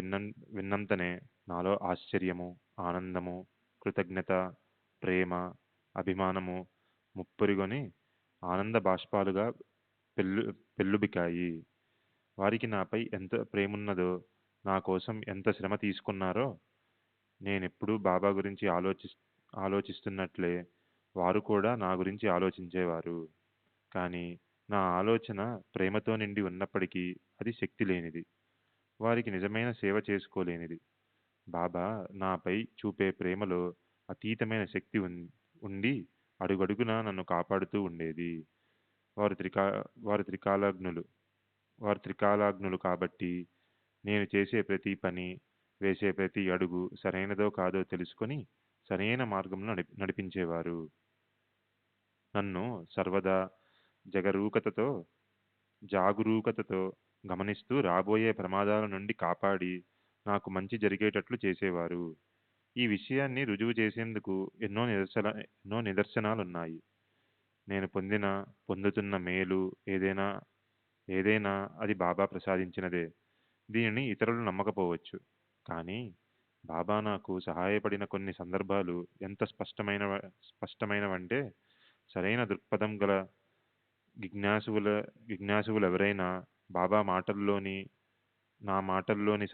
విన్నంతనే నాలో ఆశ్చర్యము, ఆనందము, కృతజ్ఞత, ప్రేమ, అభిమానము ముప్పురిగొని ఆనంద బాష్పాలుగా పెళ్ళుబికాయి. వారికి నాపై ఎంత ప్రేమున్నదో, నా కోసం ఎంత శ్రమ తీసుకున్నారో, నేనెప్పుడూ బాబా గురించి ఆలోచిస్తున్నట్లే వారు కూడా నా గురించి ఆలోచించేవారు. కానీ నా ఆలోచన ప్రేమతో నిండి ఉన్నప్పటికీ అది శక్తి లేనిది, వారికి నిజమైన సేవ చేసుకోలేనిది. బాబా నాపై చూపే ప్రేమలో అతీతమైన శక్తి ఉండి అడుగడుగునా నన్ను కాపాడుతూ ఉండేది. వారు త్రికా వారు త్రికాలాగ్నులు వారు త్రికాలాగ్నులు కాబట్టి నేను చేసే ప్రతి పని, వేసే ప్రతి అడుగు సరైనదో కాదో తెలుసుకొని సరైన మార్గంలో నడిపించేవారు. నన్ను సర్వదా జగరూకతతో జాగరూకతతో గమనిస్తూ రాబోయే ప్రమాదాల నుండి కాపాడి నాకు మంచి జరిగేటట్లు చేసేవారు. ఈ విషయాన్ని రుజువు చేసేందుకు ఎన్నో నిదర్శనాలున్నాయి. నేను పొందుతున్న మేలు ఏదైనా అది బాబా ప్రసాదించినదే. దీనిని ఇతరులు నమ్మకపోవచ్చు. కానీ బాబా నాకు సహాయపడిన కొన్ని సందర్భాలు ఎంత స్పష్టమైనవంటే సరైన దృక్పథం గల జిజ్ఞాసువులెవరైనా బాబా నా మాటల్లోని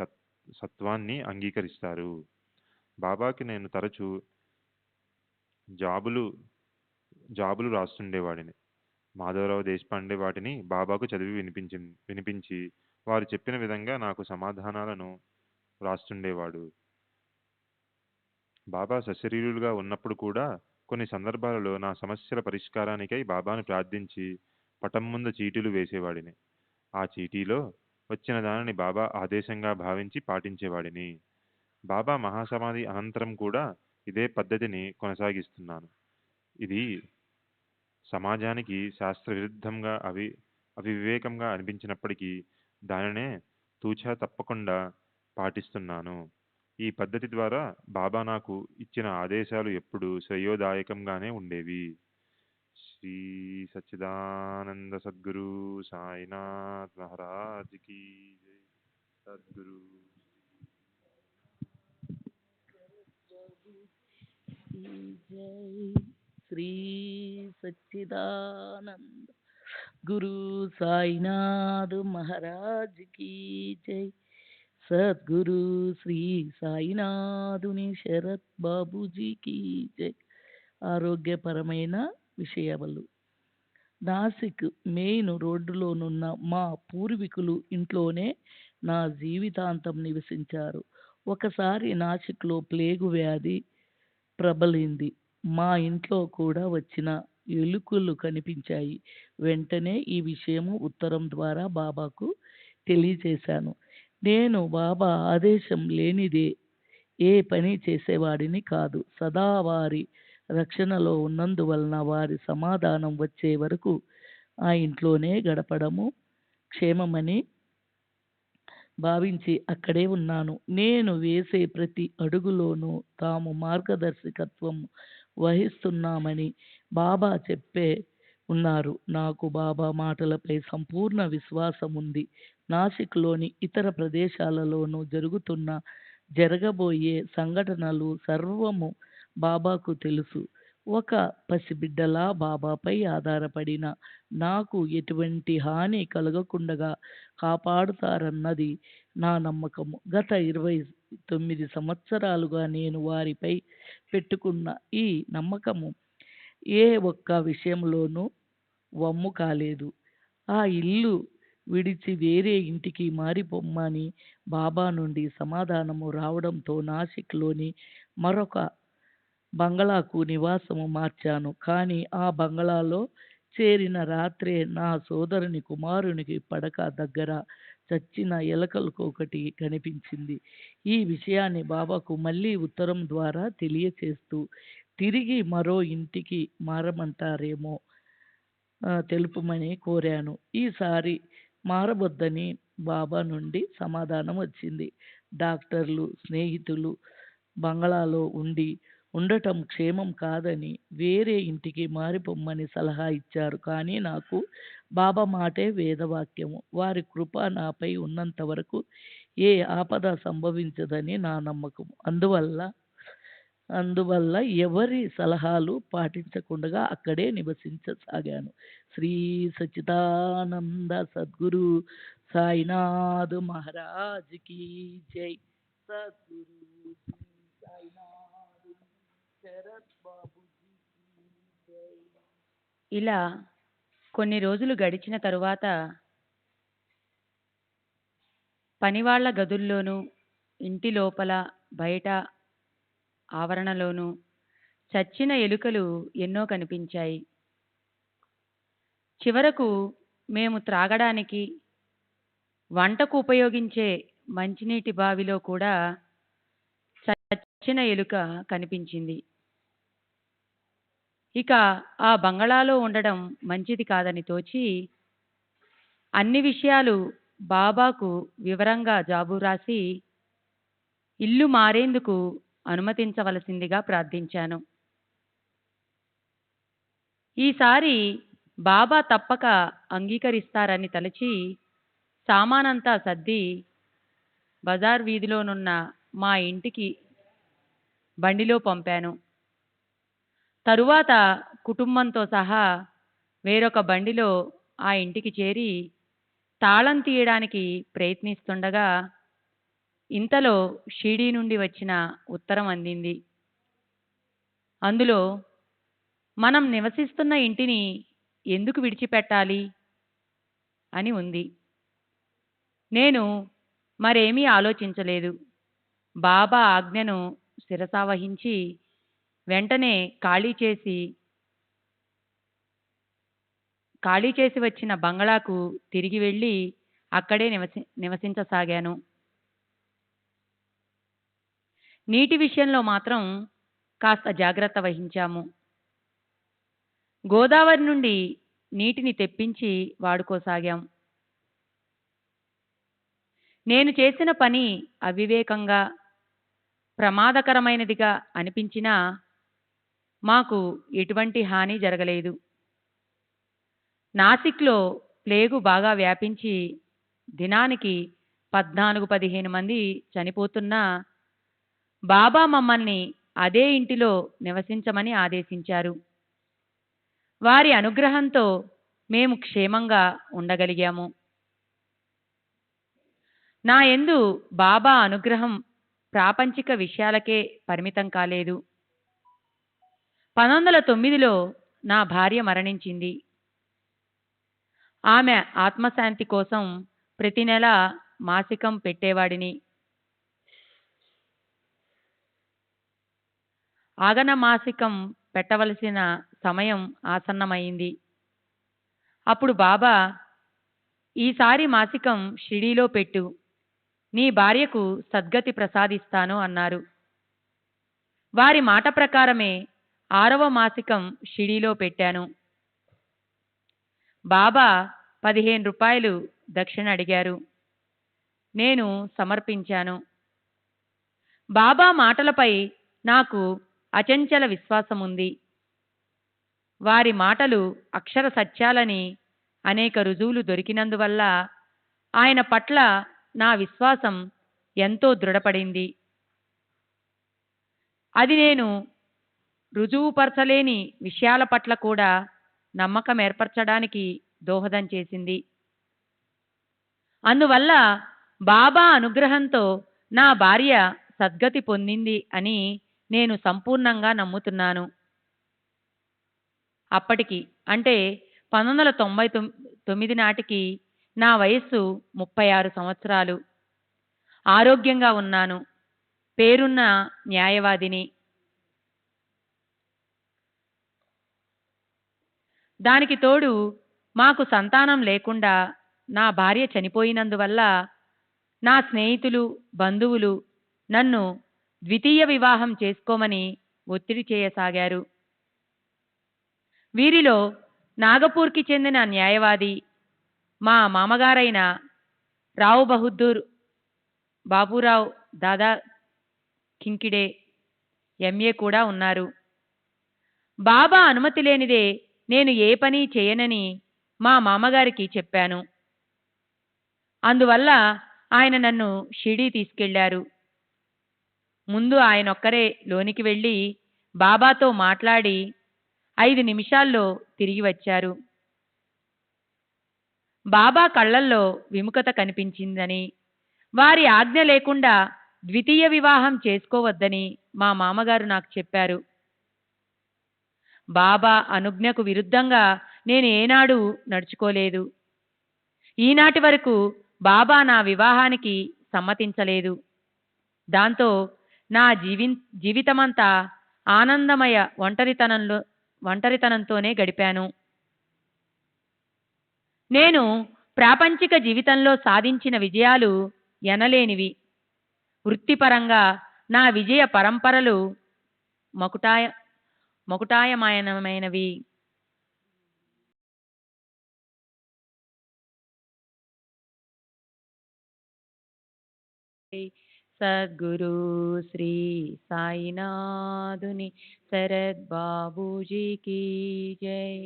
సత్వాన్ని అంగీకరిస్తారు. బాబాకి నేను తరచూ జాబులు రాస్తుండేవాడిని. మాధవరావు దేశపాండే వాటిని బాబాకు చదివి వినిపించి వారు చెప్పిన విధంగా నాకు సమాధానాలను వ్రాస్తుండేవాడు. బాబా సశరీరులుగా ఉన్నప్పుడు కూడా కొన్ని సందర్భాలలో నా సమస్యల పరిష్కారానికై బాబాను ప్రార్థించి పటం ముందు చీటీలు వేసేవాడిని. ఆ చీటీలో వచ్చిన దానిని బాబా ఆదేశంగా భావించి పాటించేవాడిని. బాబా మహాసమాధి అనంతరం కూడా ఇదే పద్ధతిని కొనసాగిస్తున్నాను. ఇది సమాజానికి శాస్త్రవిరుద్ధంగా అవివేకంగా అనిపించినప్పటికీ దానినే తూచా తప్పకుండా పాటిస్తున్నాను. ఈ పద్ధతి ద్వారా బాబా నాకు ఇచ్చిన ఆదేశాలు ఎప్పుడూ శ్రేయోదాయకంగానే ఉండేవి. శ్రీ సచ్చిదానంద సద్గురు సాయినాథ్ మహారాజ్ కి జై. సద్గురు
జై. శ్రీ సచ్చిదానంద గురు సాయినాథ్ మహారాజ్ కి జై. సద్గురు శ్రీ సాయినాథుని శరత్ బాబుజీకి జై. ఆరోగ్యపరమైన విషయాలు. నాసిక్ మెయిన్ రోడ్డులోనున్న మా పూర్వీకులు ఇంట్లోనే నా జీవితాంతం నివసించారు. ఒకసారి నాసిక్లో ప్లేగు వ్యాధి ప్రబలింది. మా ఇంట్లో కూడా వచ్చిన ఎలుకలు కనిపించాయి. వెంటనే ఈ విషయము ఉత్తరం ద్వారా బాబాకు తెలియజేశాను. నేను బాబా ఆదేశం లేనిదే ఏ పని చేసేవాడిని కాదు. సదా వారి రక్షణలో ఉన్నందువలన వారి సమాధానం వచ్చే వరకు ఆ ఇంట్లోనే గడపడము క్షేమమని భావించి అక్కడే ఉన్నాను. నేను వేసే ప్రతి అడుగులోనూ తాము మార్గదర్శకత్వం వహిస్తున్నామని బాబా చెప్పే ఉన్నారు. నాకు బాబా మాటలపై సంపూర్ణ విశ్వాసం ఉంది. నాసిక్లోని ఇతర ప్రదేశాలలోనూ జరగబోయే సంఘటనలు సర్వము బాబాకు తెలుసు. ఒక పసిబిడ్డలా బాబాపై ఆధారపడిన నాకు ఎటువంటి హాని కలగకుండా కాపాడుతారన్నది నా నమ్మకము. గత 29 సంవత్సరాలుగా నేను వారిపై పెట్టుకున్న ఈ నమ్మకము ఏ ఒక్క విషయంలోనూ వమ్ము కాలేదు. ఆ ఇల్లు విడిచి వేరే ఇంటికి మారిపోమ్మని బాబా నుండి సమాధానము రావడంతో నాసిక్లోని మరొక బంగళాకు నివాసము మార్చాను. కానీ ఆ బంగళాలో చేరిన రాత్రే నా సోదరుని కుమారునికి పడక దగ్గర చచ్చిన ఎలకలకొకటి కనిపించింది. ఈ విషయాన్ని బాబాకు మళ్ళీ ఉత్తరం ద్వారా తెలియచేస్తూ తిరిగి మరో ఇంటికి మారమంటారేమో తెలుపమని కోరాను. ఈసారి మారవద్దని బాబా నుండి సమాధానం వచ్చింది. డాక్టర్లు స్నేహితులు బంగళాలో ఉండటం క్షేమం కాదని వేరే ఇంటికి మారిపోమ్మని సలహా ఇచ్చారు. కానీ నాకు బాబా మాటే వేదవాక్యము. వారి కృప నాపై ఉన్నంత వరకు ఏ ఆపద సంభవించదని నా నమ్మకం. అందువల్ల ఎవరి సలహాలు పాటించకుండా అక్కడే నివసించసాగాను. శ్రీ సచ్చిదానంద సద్గురు సాయినాథ్ మహారాజ్ కి జై. సద్గురు శ్రీ సాయినాథ్ శరత్ బాబుజీ కి జై.
ఇలా కొన్ని రోజులు గడిచిన తరువాత పనివాళ్ల గదుల్లోనూ ఇంటి లోపల బయట ఆవరణలోనూ చచ్చిన ఎలుకలు ఎన్నో కనిపించాయి. చివరకు మేము త్రాగడానికి, వంటకు ఉపయోగించే మంచినీటి బావిలో కూడా చచ్చిన ఎలుక కనిపించింది. ఇక ఆ బంగళాలో ఉండడం మంచిది కాదని తోచి అన్ని విషయాలు బాబాకు వివరంగా జాబు రాసి ఇల్లు మారేందుకు అనుమతించవలసిందిగా ప్రార్థించాను. ఈసారి బాబా తప్పక అంగీకరిస్తారని తలచి సామానంతా సర్ది బజార్ వీధిలోనున్న మా ఇంటికి బండిలో పంపాను. తరువాత కుటుంబంతో సహా వేరొక బండిలో ఆ ఇంటికి చేరి తాళం తీయడానికి ప్రయత్నిస్తుండగా ఇంతలో షిరిడీ నుండి వచ్చిన ఉత్తరం అందింది. అందులో మనం నివసిస్తున్న ఇంటిని ఎందుకు విడిచిపెట్టాలి అని ఉంది. నేను మరేమీ ఆలోచించలేదు. బాబా ఆజ్ఞను శిరసావహించి వెంటనే ఖాళీ చేసి వచ్చిన బంగళాకు తిరిగి వెళ్ళి అక్కడే నివసించసాగాను. నీటి విషయంలో మాత్రం కాస్త జాగ్రత్త వహించాము. గోదావరి నుండి నీటిని తెప్పించి వాడుకోసాగాం. నేను చేసిన పని అవివేకంగా, ప్రమాదకరమైనదిగా అనిపించినా మాకు ఎటువంటి హాని జరగలేదు. నాసిక్లో ప్లేగు బాగా వ్యాపించి దినానికి 14-15 మంది చనిపోతున్నా బాబా మమ్మల్ని అదే ఇంటిలో నివసించమని ఆదేశించారు. వారి అనుగ్రహంతో మేము క్షేమంగా ఉండగలిగాము. నా యందు బాబా అనుగ్రహం ప్రాపంచిక విషయాలకే పరిమితం కాలేదు. 1909లో నా భార్య మరణించింది. ఆమె ఆత్మశాంతి కోసం ప్రతి నెల మాసికం పెట్టేవాడిని. ఆగన మాసికం పెట్టవలసిన సమయం ఆసన్నమైంది. అప్పుడు బాబా, ఈసారి మాసికం షిరిడీలో పెట్టు, నీ భార్యకు సద్గతి ప్రసాదిస్తాను అన్నారు. వారి మాట ప్రకారమే 6వ మాసికం షిరిడీలో పెట్టాను. బాబా 15 రూపాయలు దక్షిణ అడిగారు. నేను సమర్పించాను. బాబా మాటలపై నాకు అచంచల విశ్వాసం ఉంది. వారి మాటలు అక్షర సత్యాలని అనేక రుజువులు దొరికినందువల్ల ఆయన పట్ల నా విశ్వాసం ఎంతో దృఢపడింది. అది నేను రుజువుపరచలేని విషయాల పట్ల కూడా నమ్మకం ఏర్పరచడానికి దోహదం చేసింది. అందువల్ల బాబా అనుగ్రహంతో నా భార్య సద్గతి పొందింది అని నేను సంపూర్ణంగా నమ్ముతున్నాను. అప్పటికి అంటే 1999 నాటికి నా వయస్సు 36 సంవత్సరాలు. ఆరోగ్యంగా ఉన్నాను. పేరున్న న్యాయవాదిని. దానికి తోడు మాకు సంతానం లేకుండా నా భార్య చనిపోయినందువల్ల నా స్నేహితులు, బంధువులు నన్ను ద్వితీయ వివాహం చేసుకోమని ఒత్తిడి చేయసాగారు. వీరిలో నాగపూర్కి చెందిన న్యాయవాది, మా మామగారైన రావు బహదూర్ బాబురావు దాదా కింకిడే ఎంఏ కూడా ఉన్నారు. బాబా అనుమతి లేనిదే నేను ఏ పని చేయనని మా మామగారికి చెప్పాను. అందువల్ల ఆయన నన్ను షిరిడీ తీసుకెళ్లారు. ముందు ఆయనొక్కరే లోనికి వెళ్ళి బాబాతో మాట్లాడి 5 నిమిషాల్లో తిరిగి వచ్చారు. బాబా కళ్ళల్లో విముఖత కనిపించిందని, వారి ఆజ్ఞ లేకుండా ద్వితీయ వివాహం చేసుకోవద్దని మా మామగారు నాకు చెప్పారు. బాబా అనుజ్ఞకు విరుద్ధంగా నేను ఏనాడు నడుచుకోలేదు. ఈనాటి వరకు బాబా నా వివాహానికి సమ్మతించలేదు. దాంతో నా జీవితమంతా ఆనందమయ ఒంటరితనంతోనే గడిపాను. నేను ప్రాపంచిక జీవితంలో సాధించిన విజయాలు ఎనలేనివి. వృత్తిపరంగా నా విజయ పరంపరలు మకుటాయమానమైనవి. సద్గురు శ్రీ సాయినాథుని శరత్ బాబూజీకి జై.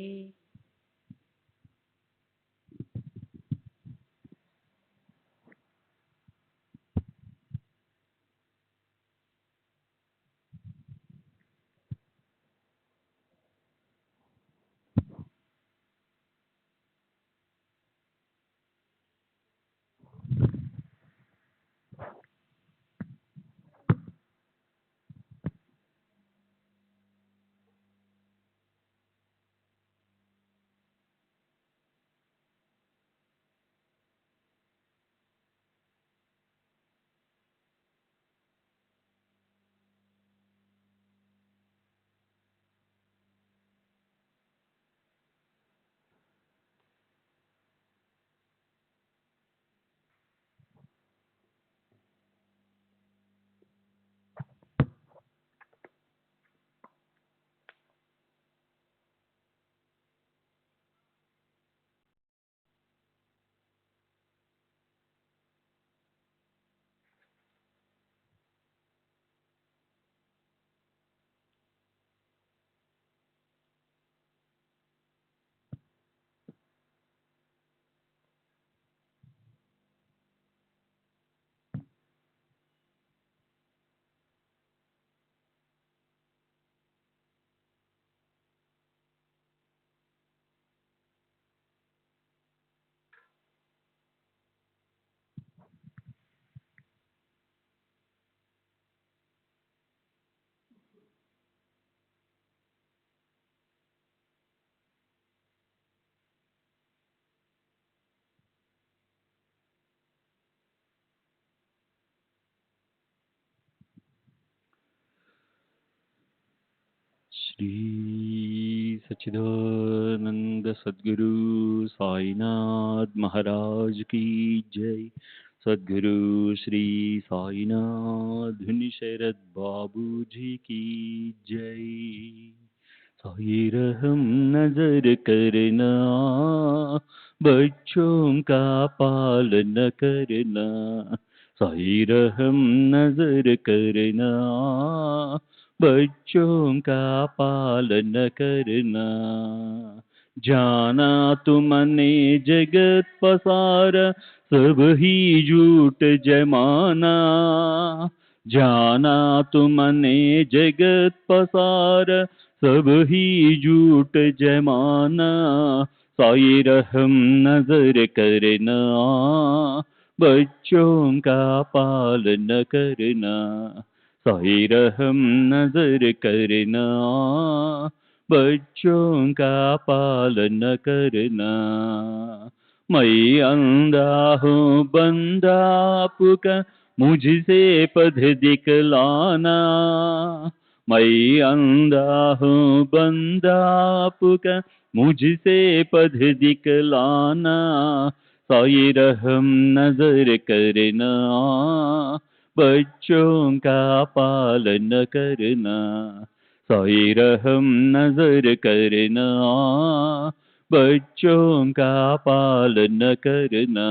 श्री सच्चिदानंद सद्गुरु साईनाथ महाराज की जय. सद्गुरु श्री साईनाथ शरद बाबू जी की जय. साई रहम नजर करना, बच्चों का पालन करना. साई रहम नजर करना, बच्चों का पालन करना. जाना तुमने जगत पसार, सब ही झूठ जमाना. जाना तुमने जगत पसार, सब ही झूठ जमाना. साई रहम नजर करना, बच्चों का पालन करना. साई रहम नजर करना, बच्चों का पालन करना. मैं अंधा हूँ बंदा आपका, मुझसे पथ दिखलाना. मैं अंधा हूँ बंदा आपका, मुझसे पथ दिखलाना. साई रहम नजर करना, बच्चों का पालन करना. साई रहम नजर करना, बच्चों का पालन करना.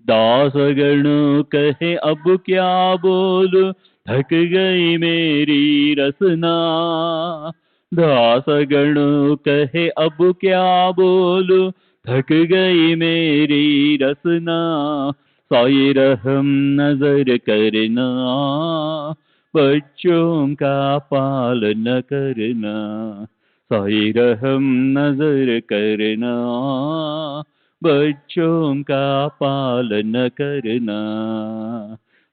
दासगणों कहे अब क्या बोलूं, थक गई मेरी रसना. दासगणों कहे अब क्या बोलूं, थक गई मेरी रसना. साई रहम नजर करना, बच्चों का पालन करना. साई रहम नजर करना, बच्चों का पालन करना.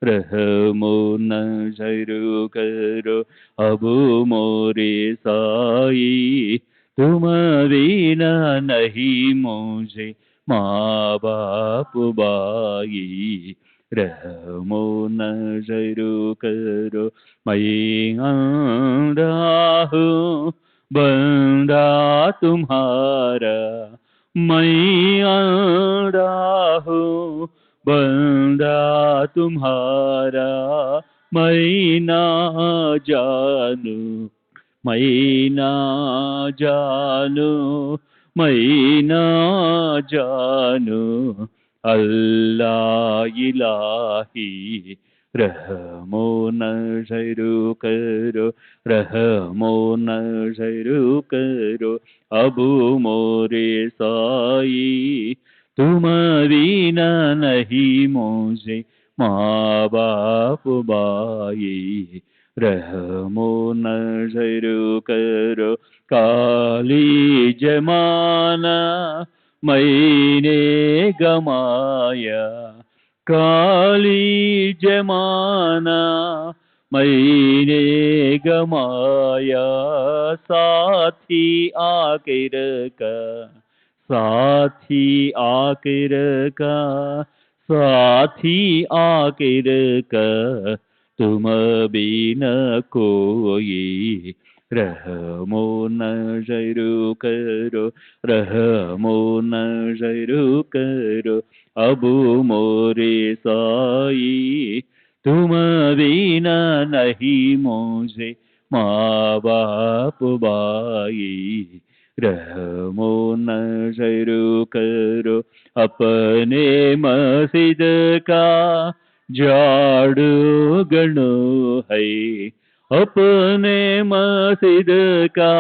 रहमो नजर करो अब मोरे साई, तुम बिना नहीं मुझे माँ बाप बाई. रहमो नजरो करो मैं अंधा हूँ बंदा तुम्हारा मैं अंधा हूँ बंदा तुम्हारा मैं ना जानू मैं ना जानू मैं ना जानू अल्लाह इलाही रहमो नजरो करो रहमो नजरो करो अबू मोरे साई तुम बिना नहीं मुझे माँ बाप बाई रहमो नजरो करो काली जमाना मैंने गमाया काली जमाना मैंने गमाया साथी आखिर का साथी आखिर का साथी आखिर का तुम बिन कोई रहमो नजरो करो रहमो नजरो करो अबू मोरे साई तुम बिना नहीं मुझे माँ बाप बाई रहमो नजरो करो अपने मस्जिद का झाड़ू गणो है अपने मस्जिद का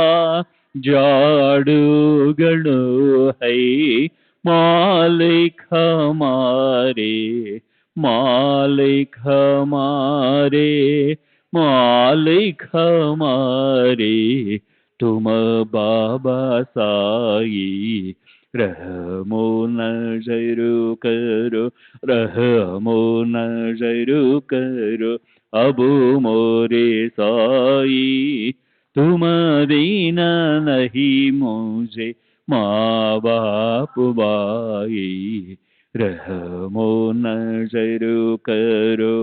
झाड़ू गणो है मालिक हमारे मालिक हमारे मालिक हमारे तुम बाबा साई रहमो नजरो करो रहमो नजरो करो अबू मोरे साई तुम बिना नहीं मुझे माँ बाप बाई रहमो नजरो करो।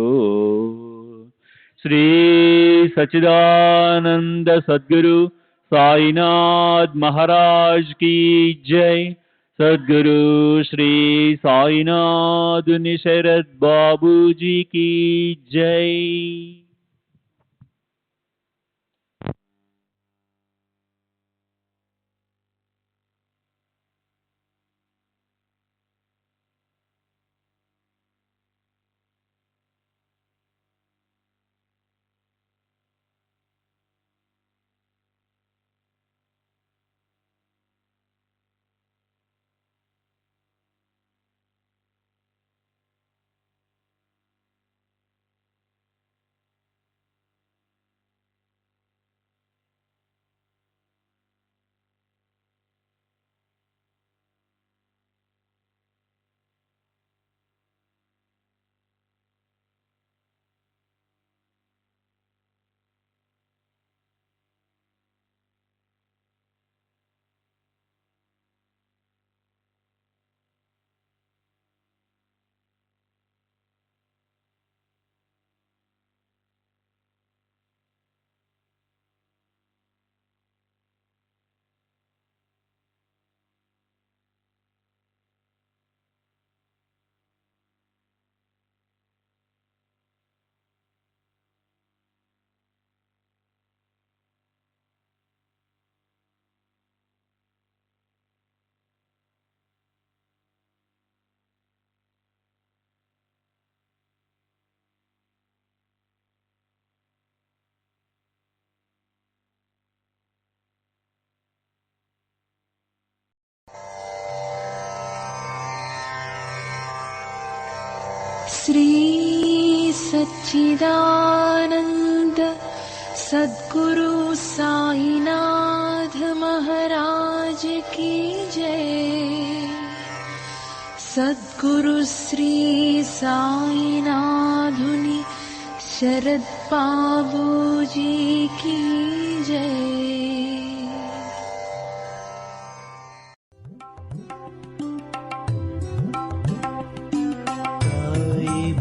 श्री सच्चिदानंद सद्गुरु साईनाथ महाराज की जय। सद्गुरु श्री साईनाथ निशरद बाबू जी की जय।
श्री सच्चिदानंद सद्गुरु साईनाथ महाराज की जय। सद्गुरु श्री साईनाथुनि शरद बाबू जी की जय।
Sai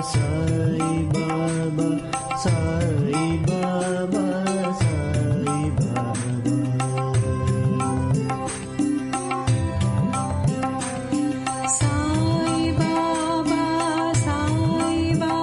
Sai Baba,